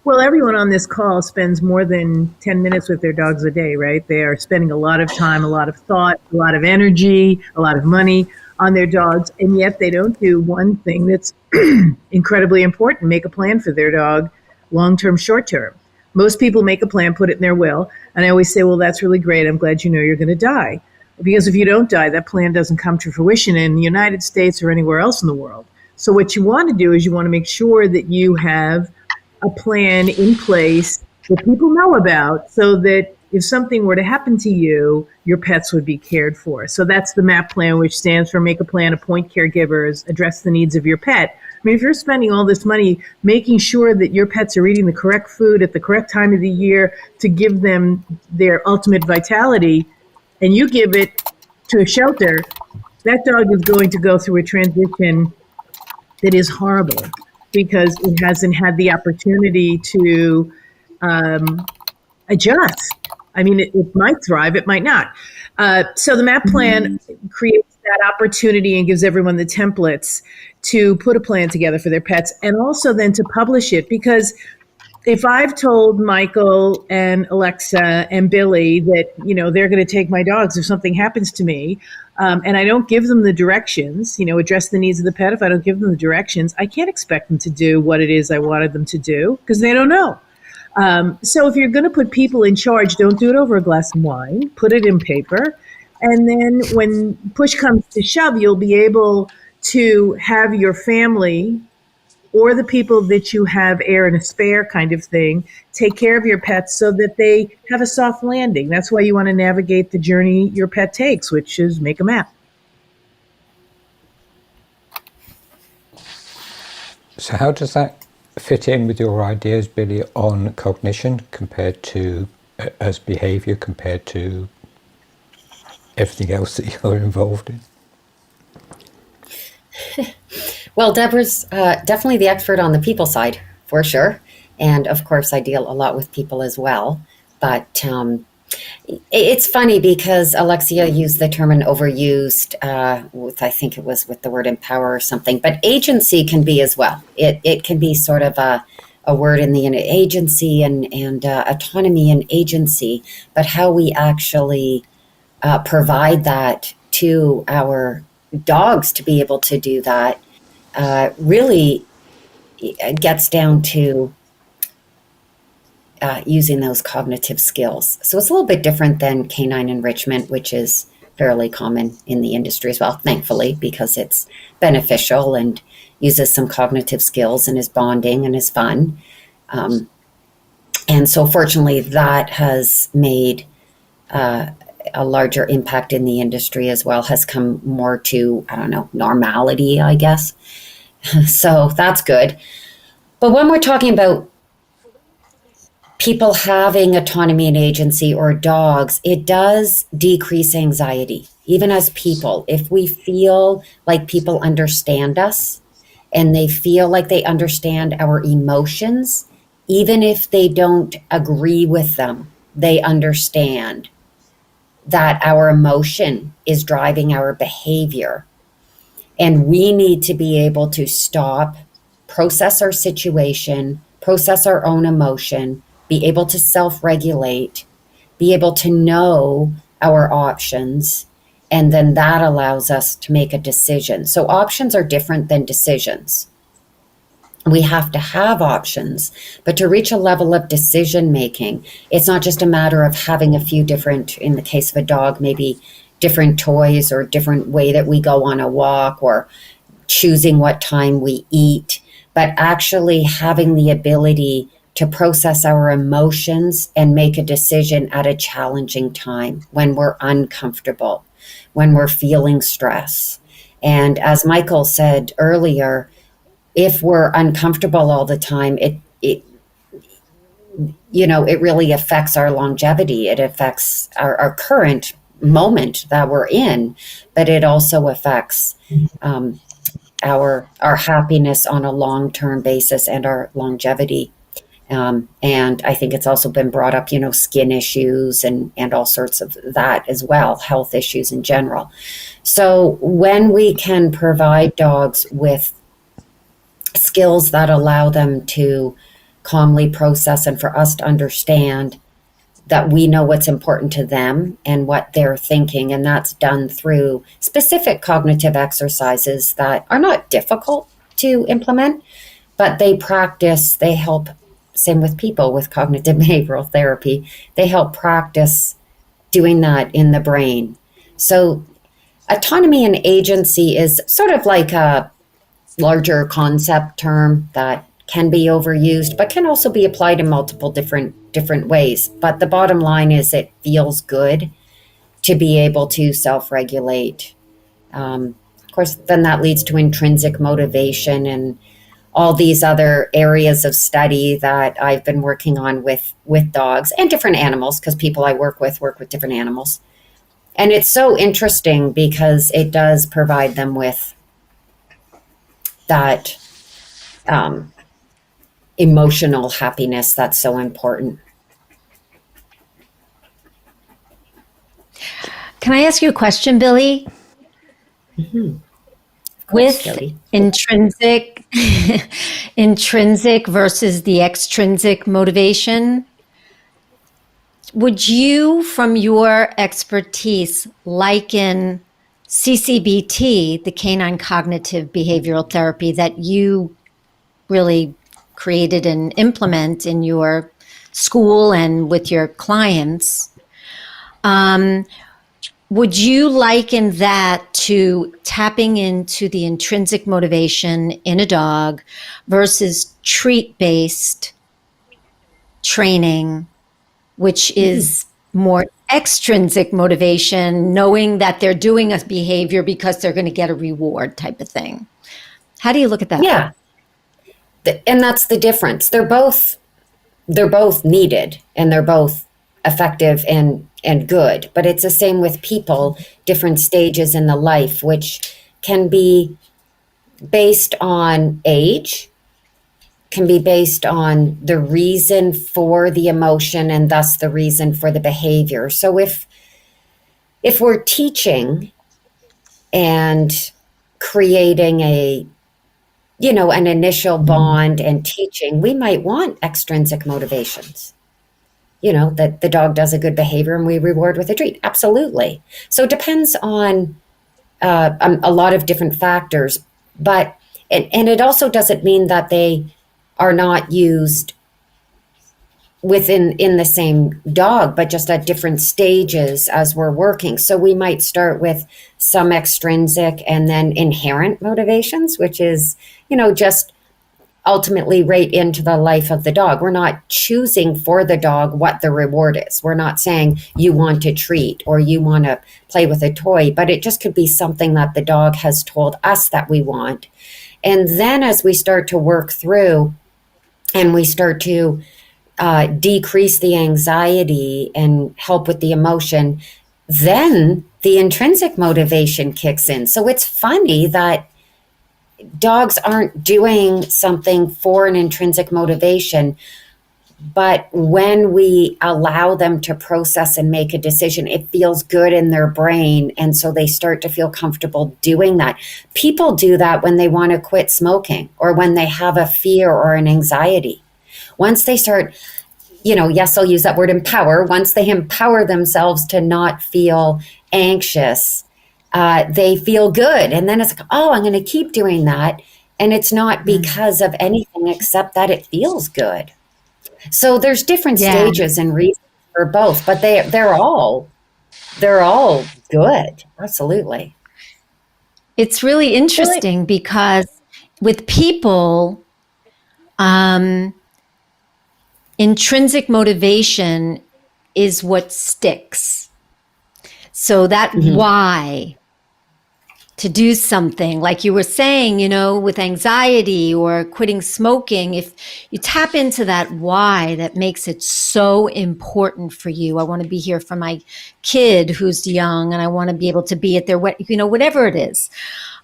Well, everyone on this call spends more than 10 minutes with their dogs a day, right? They are spending a lot of time, a lot of thought, a lot of energy, a lot of money on their dogs, and yet they don't do one thing that's incredibly important: make a plan for their dog, long-term, short-term. Most people make a plan, put it in their will, and I always say, well, that's really great. I'm glad you know you're going to die. Because if you don't die, that plan doesn't come to fruition in the United States or anywhere else in the world. So what you want to do is you want to make sure that you have a plan in place that people know about, so that if something were to happen to you, your pets would be cared for. So that's the MAP plan, which stands for Make a Plan, Appoint Caregivers, Address the Needs of Your Pet. I mean, if you're spending all this money making sure that your pets are eating the correct food at the correct time of the year to give them their ultimate vitality, and you give it to a shelter, that dog is going to go through a transition that is horrible, because it hasn't had the opportunity to adjust. I mean, it might thrive, it might not. So the MAP plan creates that opportunity and gives everyone the templates to put a plan together for their pets, and also then to publish it. Because if I've told Michael and Alexa and Billie that, you know, they're going to take my dogs if something happens to me, and I don't give them the directions, you know, address the needs of the pet, if I don't give them the directions, I can't expect them to do what it is I wanted them to do, because they don't know. So if you're going to put people in charge, don't do it over a glass of wine. Put it in paper. And then when push comes to shove, you'll be able to have your family or the people that you have heir and a spare kind of thing take care of your pets so that they have a soft landing. That's why you want to navigate the journey your pet takes, which is make a map. So how does that fit in with your ideas, Billie, on cognition compared to as behavior compared to everything else that you're involved in? Well, Deborah's definitely the expert on the people side, for sure. And of course, I deal a lot with people as well. But it's funny because Alexia used the term and overused with, I think it was with the word empower or something. But agency can be as well. It can be sort of a word in the agency and autonomy and agency. But how we actually provide that to our dogs to be able to do that really gets down to using those cognitive skills. So it's a little bit different than canine enrichment, which is fairly common in the industry as well, thankfully, because it's beneficial and uses some cognitive skills and is bonding and is fun. And so fortunately, that has made a larger impact in the industry as well, has come more to, I don't know, normality, I guess. So that's good. But when we're talking about people having autonomy and agency, or dogs, it does decrease anxiety. Even as people, if we feel like people understand us and they feel like they understand our emotions, even if they don't agree with them, they understand that our emotion is driving our behavior. And we need to be able to stop, process our situation, process our own emotion, be able to self-regulate, be able to know our options, and then that allows us to make a decision. So options are different than decisions. We have to have options, but to reach a level of decision making, it's not just a matter of having a few different, in the case of a dog, maybe different toys or different way that we go on a walk or choosing what time we eat, but actually having the ability to process our emotions and make a decision at a challenging time when we're uncomfortable, when we're feeling stress. And as Michael said earlier, if we're uncomfortable all the time, it really affects our longevity. It affects our current moment that we're in, but it also affects our happiness on a long-term basis and our longevity. And I think it's also been brought up, skin issues and all sorts of that as well, health issues in general. So when we can provide dogs with skills that allow them to calmly process and for us to understand that we know what's important to them and what they're thinking, and that's done through specific cognitive exercises that are not difficult to implement, but they help. Same with people with cognitive behavioral therapy. They help practice doing that in the brain. So autonomy and agency is sort of like a larger concept term that can be overused, but can also be applied in multiple different ways. But the bottom line is it feels good to be able to self-regulate. Of course, then that leads to intrinsic motivation and all these other areas of study that I've been working on with dogs and different animals, because people I work with different animals. And it's so interesting because it does provide them with that emotional happiness that's so important. Can I ask you a question, Billie? Mm-hmm. With intrinsic versus the extrinsic motivation, would you, from your expertise, liken CCBT, the canine cognitive behavioral therapy that you really created and implement in your school and with your clients, would you liken that to tapping into the intrinsic motivation in a dog versus treat-based training, which is more extrinsic motivation, knowing that they're doing a behavior because they're going to get a reward type of thing? How do you look at that? Yeah. And that's the difference. They're both needed and they're both effective and good, but it's the same with people, different stages in the life, which can be based on age, can be based on the reason for the emotion and thus the reason for the behavior. So if we're teaching and creating an initial bond and teaching, we might want extrinsic motivations. That the dog does a good behavior and we reward with a treat. Absolutely. So it depends on a lot of different factors, but and it also doesn't mean that they are not used in the same dog, but just at different stages as we're working. So we might start with some extrinsic and then inherent motivations, which is, just ultimately right into the life of the dog. We're not choosing for the dog what the reward is. We're not saying you want to treat or you want to play with a toy, but it just could be something that the dog has told us that we want. And then as we start to work through and we start to decrease the anxiety and help with the emotion, then the intrinsic motivation kicks in. So it's funny that dogs aren't doing something for an intrinsic motivation, but when we allow them to process and make a decision, it feels good in their brain. And so they start to feel comfortable doing that. People do that when they want to quit smoking or when they have a fear or an anxiety. Once they start, yes, I'll use that word empower. Once they empower themselves to not feel anxious, they feel good. And then it's like, oh, I'm going to keep doing that. And it's not because of anything except that it feels good. So there's different stages and reasons for both, but they're all good. Absolutely. It's really interesting because with people, intrinsic motivation is what sticks. So that why to do something like you were saying, with anxiety or quitting smoking, if you tap into that why that makes it so important for you. I want to be here for my kid who's young, and I want to be able to be at their, whatever it is.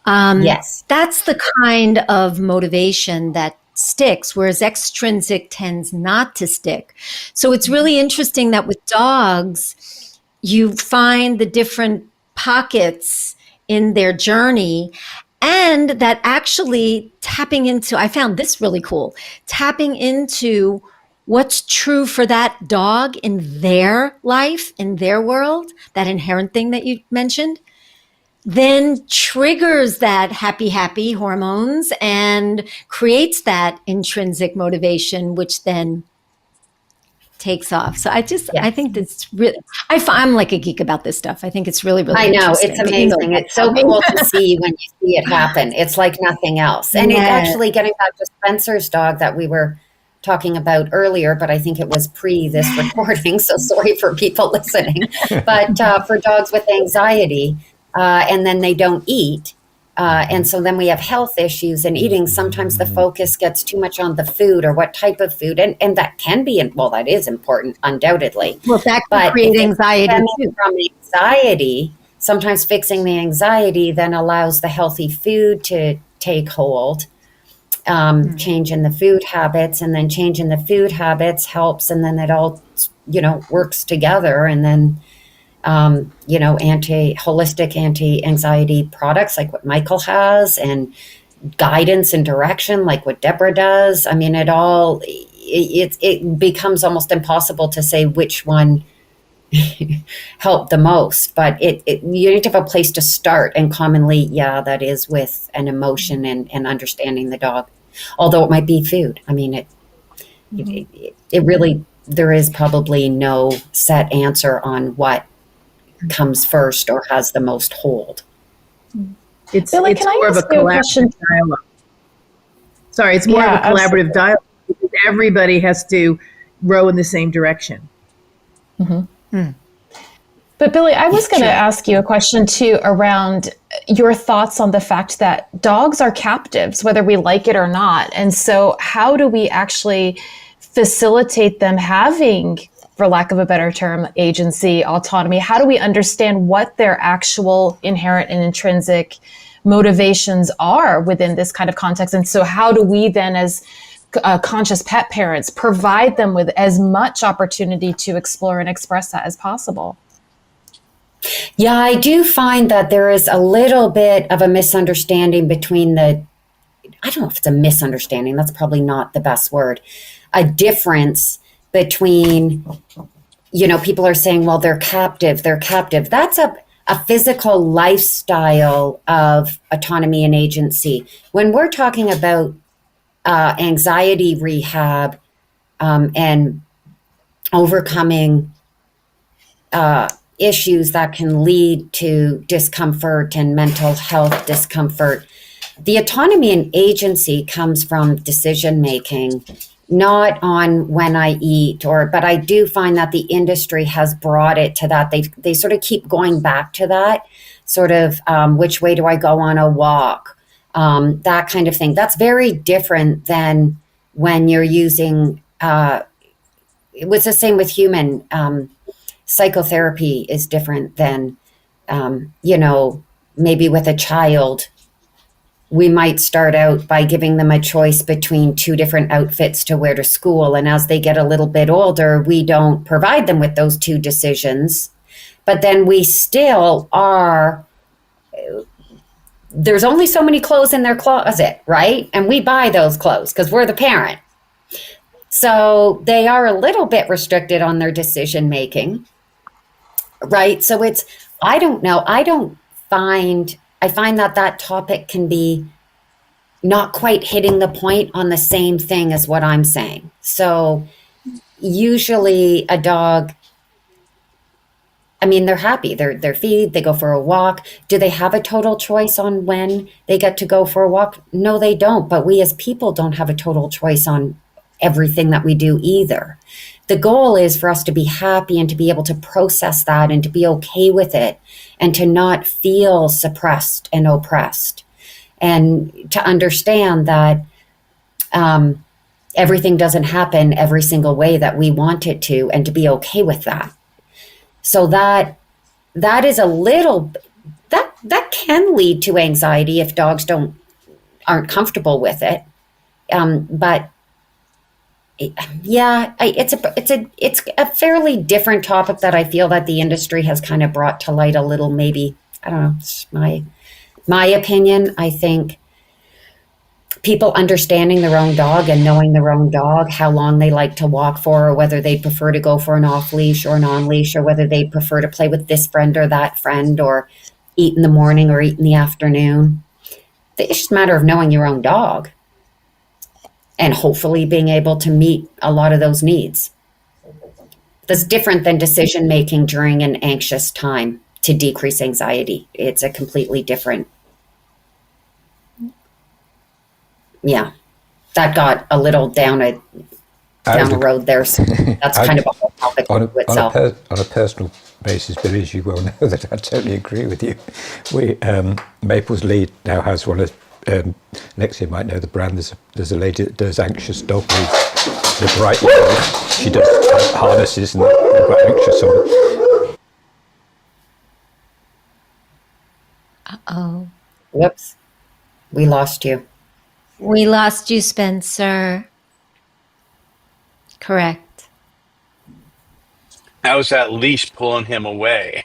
Yes. That's the kind of motivation that sticks, whereas extrinsic tends not to stick. So it's really interesting that with dogs, you find the different pockets in their journey, and that actually tapping into, I found this really cool, tapping into what's true for that dog in their life, in their world, that inherent thing that you mentioned, then triggers that happy hormones and creates that intrinsic motivation, which then takes off. So I think that's really, I'm like a geek about this stuff. I think it's really, really I know, interesting. it's amazing. It's so cool to see when you see it happen. It's like nothing else. And it's actually getting back to Spencer's dog that we were talking about earlier, but I think it was pre this recording. So sorry for people listening. But for dogs with anxiety, and then they don't eat, and so then we have health issues and eating. Sometimes the focus gets too much on the food or what type of food. And that can be, that is important, undoubtedly. Well, that can create anxiety too. From anxiety, sometimes fixing the anxiety then allows the healthy food to take hold, change in the food habits, and then change in the food habits helps. And then it all, works together. And then, holistic anti-anxiety products like what Michael has, and guidance and direction like what Deborah does. I mean, it becomes almost impossible to say which one helped the most, but you need to have a place to start. And commonly, that is with an emotion and understanding the dog, although it might be food. I mean, it really, there is probably no set answer on what comes first or has the most hold. It's Billie, can I more of a ask you a question? collaborative dialogue. Sorry, it's more of a collaborative dialogue because everybody has to row in the same direction. But Billie, I was going to ask you a question too around your thoughts on the fact that dogs are captives, whether we like it or not. And so how do we actually facilitate them having, for lack of a better term, agency, autonomy? How do we understand what their actual inherent and intrinsic motivations are within this kind of context? And so how do we then, as conscious pet parents, provide them with as much opportunity to explore and express that as possible? Yeah, I do find that there is a little bit of a misunderstanding between I don't know if it's a misunderstanding, that's probably not the best word, a difference between, people are saying, well, they're captive. That's a physical lifestyle of autonomy and agency. When we're talking about anxiety rehab and overcoming issues that can lead to discomfort and mental health discomfort, the autonomy and agency comes from decision making, not on when I eat, but I do find that the industry has brought it to that. They sort of keep going back to that sort of, which way do I go on a walk? That kind of thing. That's very different than when you're using, it was the same with human, psychotherapy is different than, maybe with a child. We might start out by giving them a choice between two different outfits to wear to school. And as they get a little bit older, we don't provide them with those two decisions. But then we still are, there's only so many clothes in their closet, right? And we buy those clothes because we're the parent. So they are a little bit restricted on their decision making, right? So I don't know. I find that topic can be not quite hitting the point on the same thing as what I'm saying. So usually a dog, they're happy. They're feed, they go for a walk. Do they have a total choice on when they get to go for a walk? No, they don't. But we as people don't have a total choice on everything that we do either. The goal is for us to be happy and to be able to process that and to be okay with it and to not feel suppressed and oppressed, and to understand that everything doesn't happen every single way that we want it to, and to be okay with that. So that is a little, that can lead to anxiety if dogs aren't comfortable with it. But yeah, it's a fairly different topic that I feel that the industry has kind of brought to light a little. Maybe, I don't know, it's my opinion. I think people understanding their own dog and knowing their own dog, how long they like to walk for, or whether they prefer to go for an off leash or an on leash, or whether they prefer to play with this friend or that friend, or eat in the morning or eat in the afternoon. It's just a matter of knowing your own dog and hopefully being able to meet a lot of those needs. That's different than decision making during an anxious time to decrease anxiety. It's a completely different. Yeah, that got a little down a road there. So that's kind of a whole topic itself. On a personal basis, Billie, as you well know, that I totally agree with you. Maples Lead now has one of, Lexia might know the brand. There's a lady that does anxious dog leads. The bright one. She does harnesses and they've got anxious on. Uh-oh. Whoops, we lost you. We lost you, Spencer. Correct. How's that leash pulling him away?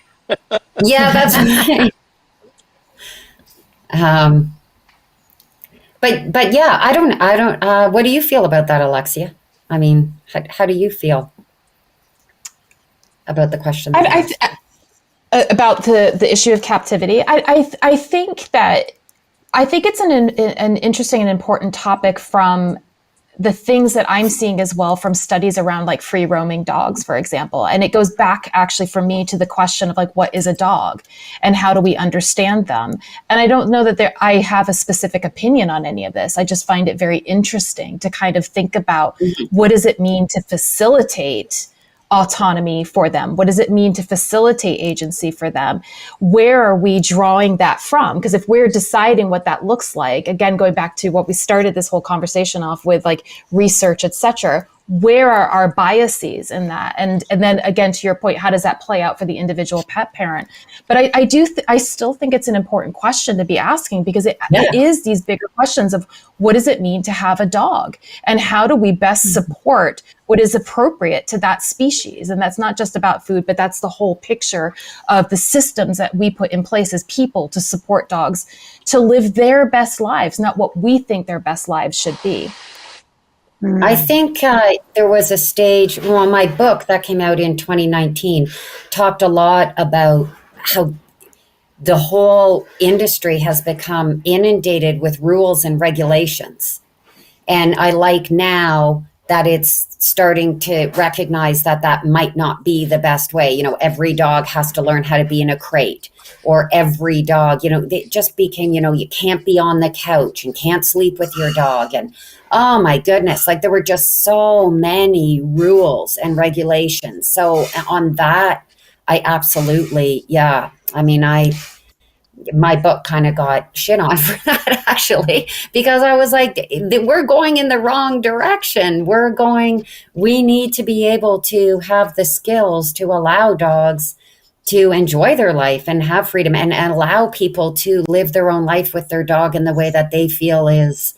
Yeah, that's right. But yeah, I don't. What do you feel about that, Alexia? I mean, how do you feel about the question? About the issue of captivity, I think it's an interesting and important topic from the things that I'm seeing as well from studies around like free roaming dogs, for example. And it goes back actually for me to the question of like, what is a dog and how do we understand them? And I don't know that I have a specific opinion on any of this. I just find it very interesting to kind of think about what does it mean to facilitate autonomy for them? What does it mean to facilitate agency for them? Where are we drawing that from? Because if we're deciding what that looks like, again, going back to what we started this whole conversation off with, like research, et cetera, where are our biases in that? And then again, to your point, how does that play out for the individual pet parent? But I still think it's an important question to be asking, because it is these bigger questions of what does it mean to have a dog, and how do we best support what is appropriate to that species? And that's not just about food, but that's the whole picture of the systems that we put in place as people to support dogs to live their best lives, not what we think their best lives should be. I think there was a stage, well, my book that came out in 2019 talked a lot about how the whole industry has become inundated with rules and regulations. And I like now that it's starting to recognize that that might not be the best way. You know, every dog has to learn how to be in a crate, or every dog, you know, it just became, you know, you can't be on the couch and can't sleep with your dog. And oh my goodness, like there were just so many rules and regulations. So on that, I absolutely, yeah. I mean, my book kind of got shit on for that, actually, because I was like, we're going in the wrong direction. We need to be able to have the skills to allow dogs to enjoy their life and have freedom, and allow people to live their own life with their dog in the way that they feel is,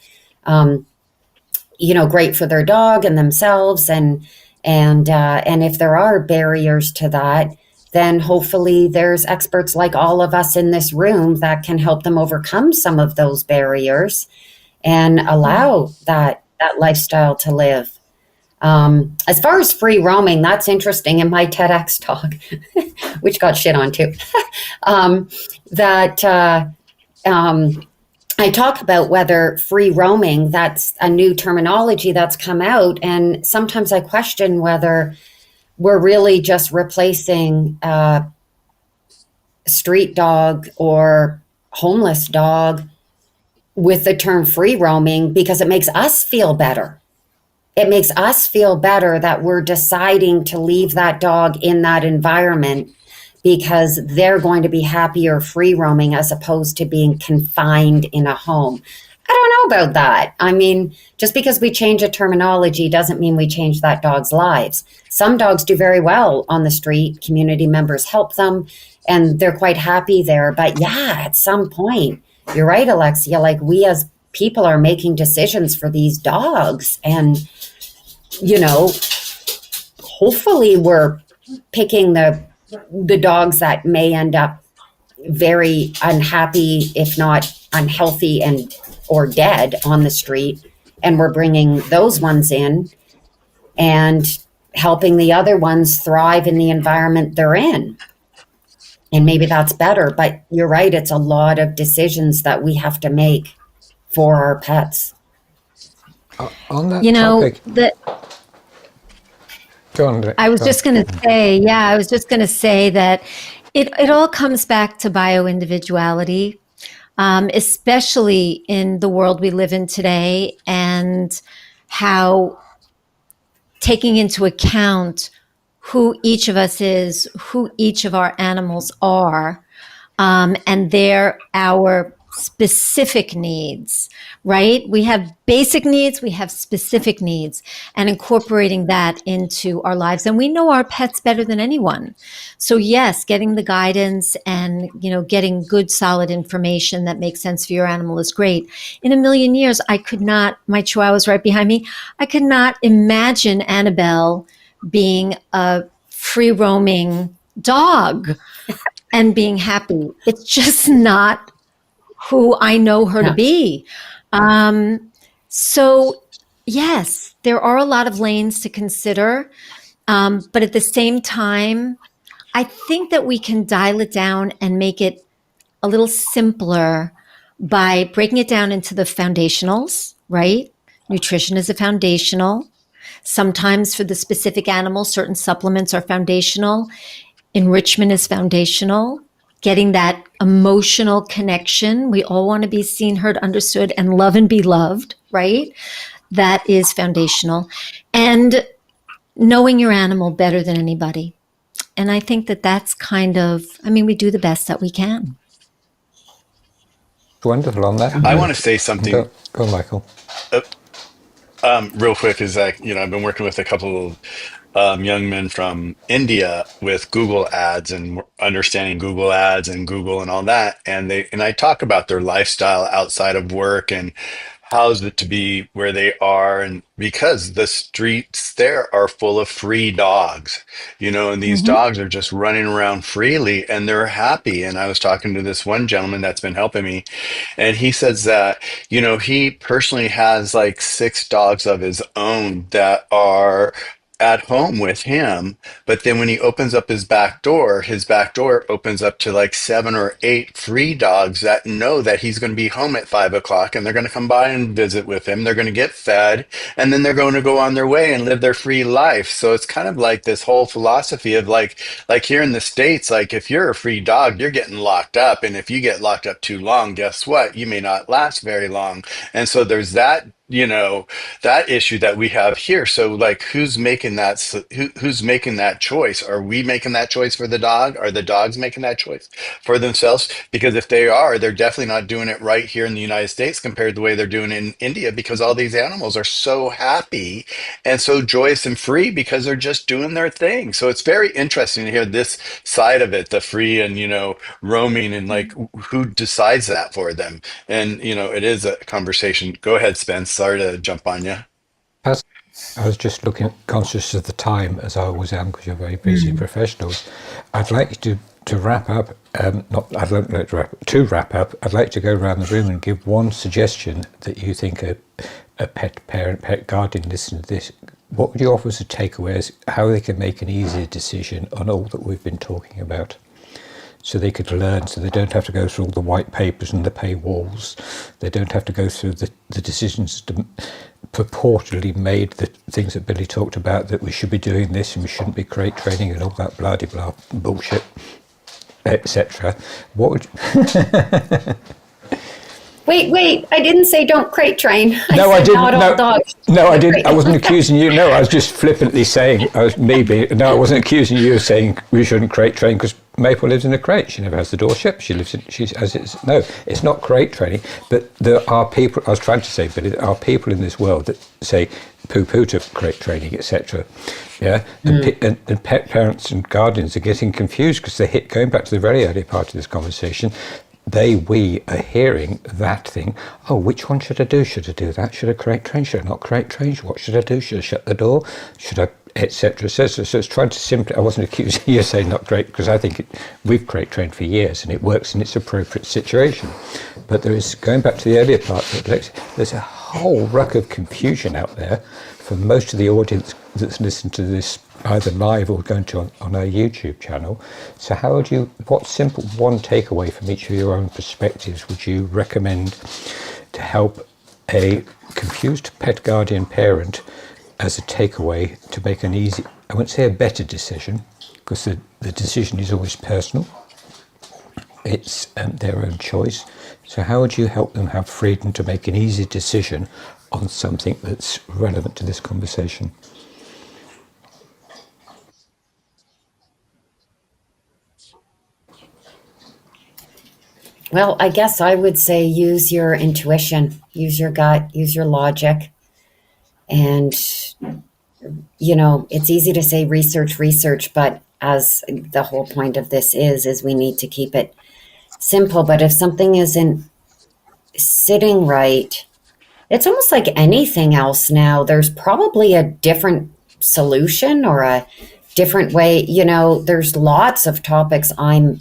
you know, great for their dog and themselves. And if there are barriers to that, then hopefully there's experts like all of us in this room that can help them overcome some of those barriers and allow that lifestyle to live. As far as free roaming, that's interesting. In my TEDx talk, which got shit on too, I talk about whether free roaming, that's a new terminology that's come out. And sometimes I question whether we're really just replacing street dog or homeless dog with the term free roaming because it makes us feel better. it makes us feel better that we're deciding to leave that dog in that environment because they're going to be happier free roaming as opposed to being confined in a home. I don't know about that. I mean, just because we change a terminology doesn't mean we change that dog's lives. Some dogs do very well on the street. Community members help them and they're quite happy there. But yeah, at some point, you're right, Alexia, like we as people are making decisions for these dogs. And, you know, hopefully we're picking the dogs that may end up very unhappy, if not unhealthy and or dead on the street. And we're bringing those ones in and helping the other ones thrive in the environment they're in. And maybe that's better, but you're right. It's a lot of decisions that we have to make for our pets. On that topic, go on, I was just going to say, that it all comes back to bio-individuality, especially in the world we live in today, and how taking into account who each of us is, who each of our animals are, and our specific needs, right? We have basic needs, we have specific needs, and incorporating that into our lives. And we know our pets better than anyone. So yes, getting the guidance and, getting good, solid information that makes sense for your animal is great. In a million years, my Chihuahua's right behind me, I could not imagine Annabelle being a free roaming dog and being happy. It's just not who I know her to be. So yes, there are a lot of lanes to consider. But at the same time, I think that we can dial it down and make it a little simpler by breaking it down into the foundationals, right? Nutrition is a foundational. Sometimes for the specific animal, certain supplements are foundational. Enrichment is foundational. Getting that emotional connection. We all want to be seen, heard, understood, and love and be loved, right? That is foundational. And knowing your animal better than anybody. And I think that that's we do the best that we can. Wonderful on that. I want to say something. Go on, Michael. Real quick is that, I've been working with a couple of young men from India with Google ads and understanding Google ads and Google and all that. And I talk about their lifestyle outside of work and how's it to be where they are. And because the streets there are full of free dogs, and these dogs are just running around freely and they're happy. And I was talking to this one gentleman that's been helping me, and he says that, he personally has like 6 dogs of his own that are at home with him, but then when he opens up his back door opens up to like 7 or 8 free dogs that know that he's going to be home at 5 o'clock, and they're going to come by and visit with him. They're going to get fed, and then they're going to go on their way and live their free life. So it's kind of like this whole philosophy of like here in the States, like if you're a free dog, you're getting locked up, and if you get locked up too long, guess what? You may not last very long. And so there's that that issue that we have here. So like, who's making that choice? Are we making that choice for the dog? Are the dogs making that choice for themselves? Because if they are, they're definitely not doing it right here in the United States compared to the way they're doing it in India, because all these animals are so happy and so joyous and free because they're just doing their thing. So it's very interesting to hear this side of it, the free and, roaming, and like who decides that for them. And, it is a conversation. Go ahead, Spence. Sorry to jump on you. I was just conscious of the time, as I always am, because you're very busy professionals. I'd like you to wrap up. To wrap up, I'd like to go around the room and give one suggestion that you think a pet parent, pet guardian listening to this. What would you offer as a takeaway as how they can make an easier decision on all that we've been talking about? So they could learn, so they don't have to go through all the white papers and the paywalls. They don't have to go through the decisions purportedly made, the things that Billie talked about, that we should be doing this and we shouldn't be crate training and all that blah-de-blah bullshit, etc. What would Wait, I didn't say don't crate train. No, I said didn't. not all dogs. No, I didn't. I wasn't accusing you. No, I was just flippantly saying, no, I wasn't accusing you of saying we shouldn't crate train because Maple lives in a crate. She never has the door shut. No, it's not crate training. But there are people, I was trying to say, but there are people in this world that say poo-poo to crate training, etc. Yeah, and pet parents and guardians are getting confused because going back to the very early part of this conversation, we are hearing that thing. Oh, which one should I do? Should I do that? Should I crate train? Should I not crate train? What should I do? Should I shut the door? Should I, etc. So it's trying to simply. I wasn't accusing you of saying not great because I think we've crate trained for years and it works in its appropriate situation. But there is, going back to the earlier part, there's a whole ruck of confusion out there for most of the audience that's listened to this either live or going to on our YouTube channel. So what simple one takeaway from each of your own perspectives would you recommend to help a confused pet guardian parent as a takeaway to make an easy, I won't say a better decision, because the decision is always personal. It's their own choice. So how would you help them have freedom to make an easy decision on something that's relevant to this conversation? Well, I guess I would say use your intuition, use your gut, use your logic. And, it's easy to say research, but as the whole point of this is we need to keep it simple. But if something isn't sitting right, it's almost like anything else now. There's probably a different solution or a different way. There's lots of topics I'm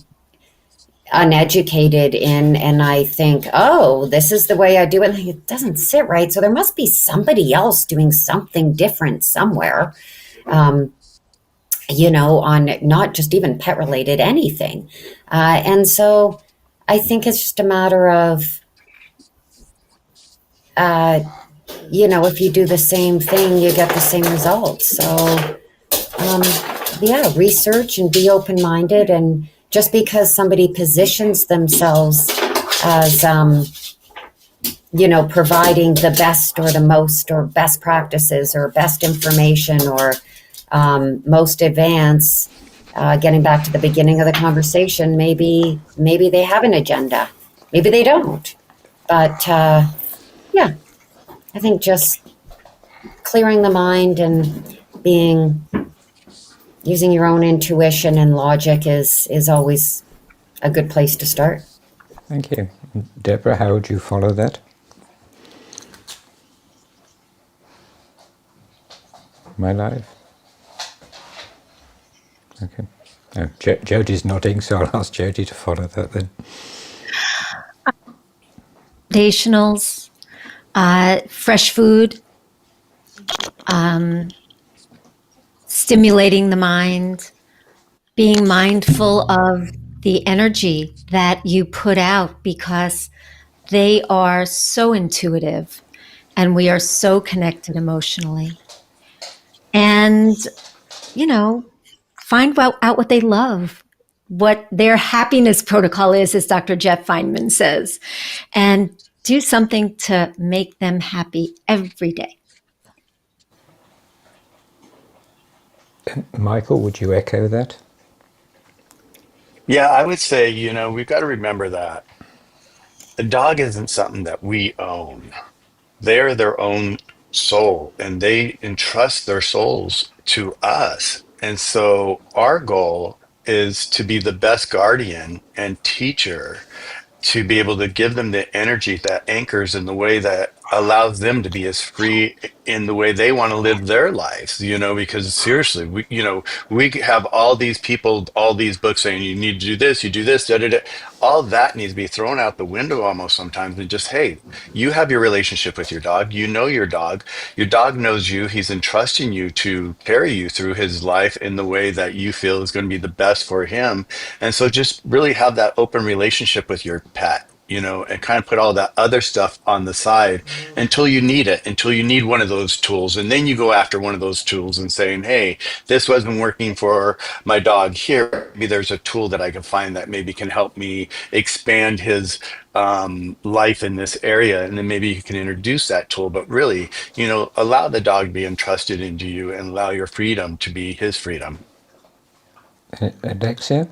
uneducated in, and I think, oh, this is the way I do it. And it doesn't sit right. So there must be somebody else doing something different somewhere, on not just even pet related anything. And so I think it's just a matter of, if you do the same thing, you get the same results. So, research and be open-minded. And just because somebody positions themselves as, providing the best or the most or best practices or best information or most advanced, getting back to the beginning of the conversation, maybe they have an agenda. Maybe they don't. But, I think just clearing the mind and using your own intuition and logic is always a good place to start. Thank you. Deborah, how would you follow that? My life? Okay. Jodie's nodding, so I'll ask Jodie to follow that then. Foundationals, fresh food, stimulating the mind, being mindful of the energy that you put out, because they are so intuitive and we are so connected emotionally. And, find out what they love, what their happiness protocol is, as Dr. Jeff Feynman says, and do something to make them happy every day. Michael, would you echo that? Yeah, I would say, we've got to remember that a dog isn't something that we own. They're their own soul and they entrust their souls to us. And so our goal is to be the best guardian and teacher, to be able to give them the energy that anchors in the way that allows them to be as free in the way they want to live their lives, because seriously, we have all these people, all these books saying you need to do this, you do this, da, da, da. All that needs to be thrown out the window almost sometimes, and just, hey, you have your relationship with your dog, your dog knows you, he's entrusting you to carry you through his life in the way that you feel is going to be the best for him. And so just really have that open relationship with your pet. and kind of put all that other stuff on the side until you need it, until you need one of those tools. And then you go after one of those tools and saying, hey, this wasn't working for my dog here. Maybe there's a tool that I can find that maybe can help me expand his life in this area. And then maybe you can introduce that tool, but really, allow the dog to be entrusted into you and allow your freedom to be his freedom. Alexia?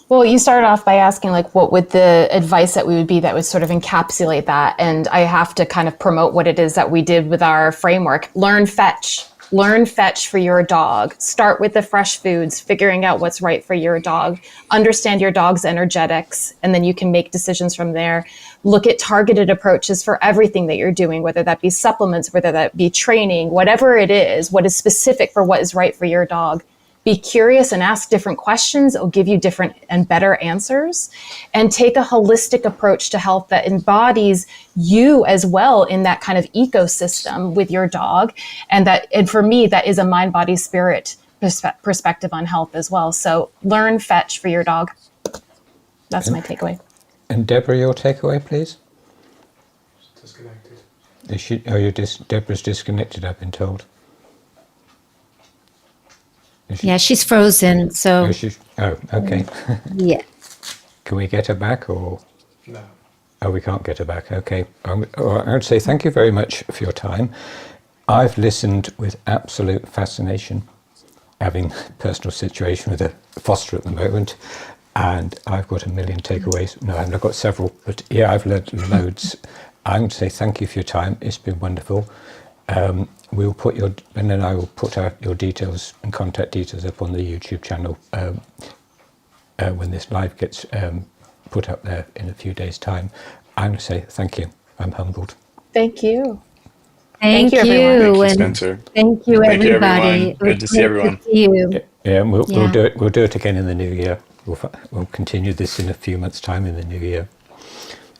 Well, you started off by asking, like, what would the advice that we would be that would sort of encapsulate that? And I have to kind of promote what it is that we did with our framework. Learn fetch. Learn fetch for your dog. Start with the fresh foods, figuring out what's right for your dog. Understand your dog's energetics, and then you can make decisions from there. Look at targeted approaches for everything that you're doing, whether that be supplements, whether that be training, whatever it is, what is specific for what is right for your dog. Be curious and ask different questions. It'll give you different and better answers. And take a holistic approach to health that embodies you as well in that kind of ecosystem with your dog. And for me, that is a mind, body, spirit perspective on health as well. So learn fetch for your dog. That's my takeaway. And Deborah, your takeaway, please? Disconnected. Deborah's disconnected, I've been told. Yeah, she's frozen. So okay. yeah. Can we get her back, or? No. Oh, we can't get her back. Okay. I would say thank you very much for your time. I've listened with absolute fascination, having a personal situation with a foster at the moment, and I've got a million takeaways. No, I've got several, but yeah, I've learned loads. I'm going to say thank you for your time. It's been wonderful. We'll put your details and contact details up on the YouTube channel when this live gets put up there in a few days' time. I'm going to say thank you. I'm humbled. Thank you. Thank you, everyone. Thank you, and Spencer. thank you, Thank you, everybody. everyone. Good to see everyone. To see you. Yeah, and we'll Yeah. do it. We'll do it again in the new year. We'll continue this in a few months' time in the new year.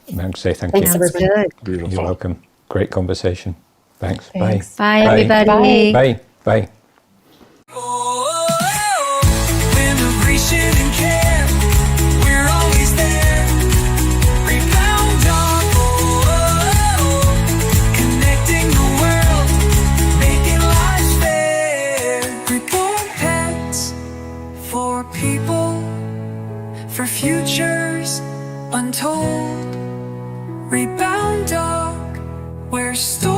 I'm going to say thank Thanks, you. Sounds everybody. good. Beautiful. You're welcome. Great conversation. Thanks. Thanks. Bye, Bye. everybody. Bye. Bye. When the reaching and care, we're always there. Reboundog, connecting the world, making life fair. Reborn pets for people, for futures untold. Reboundog, where stories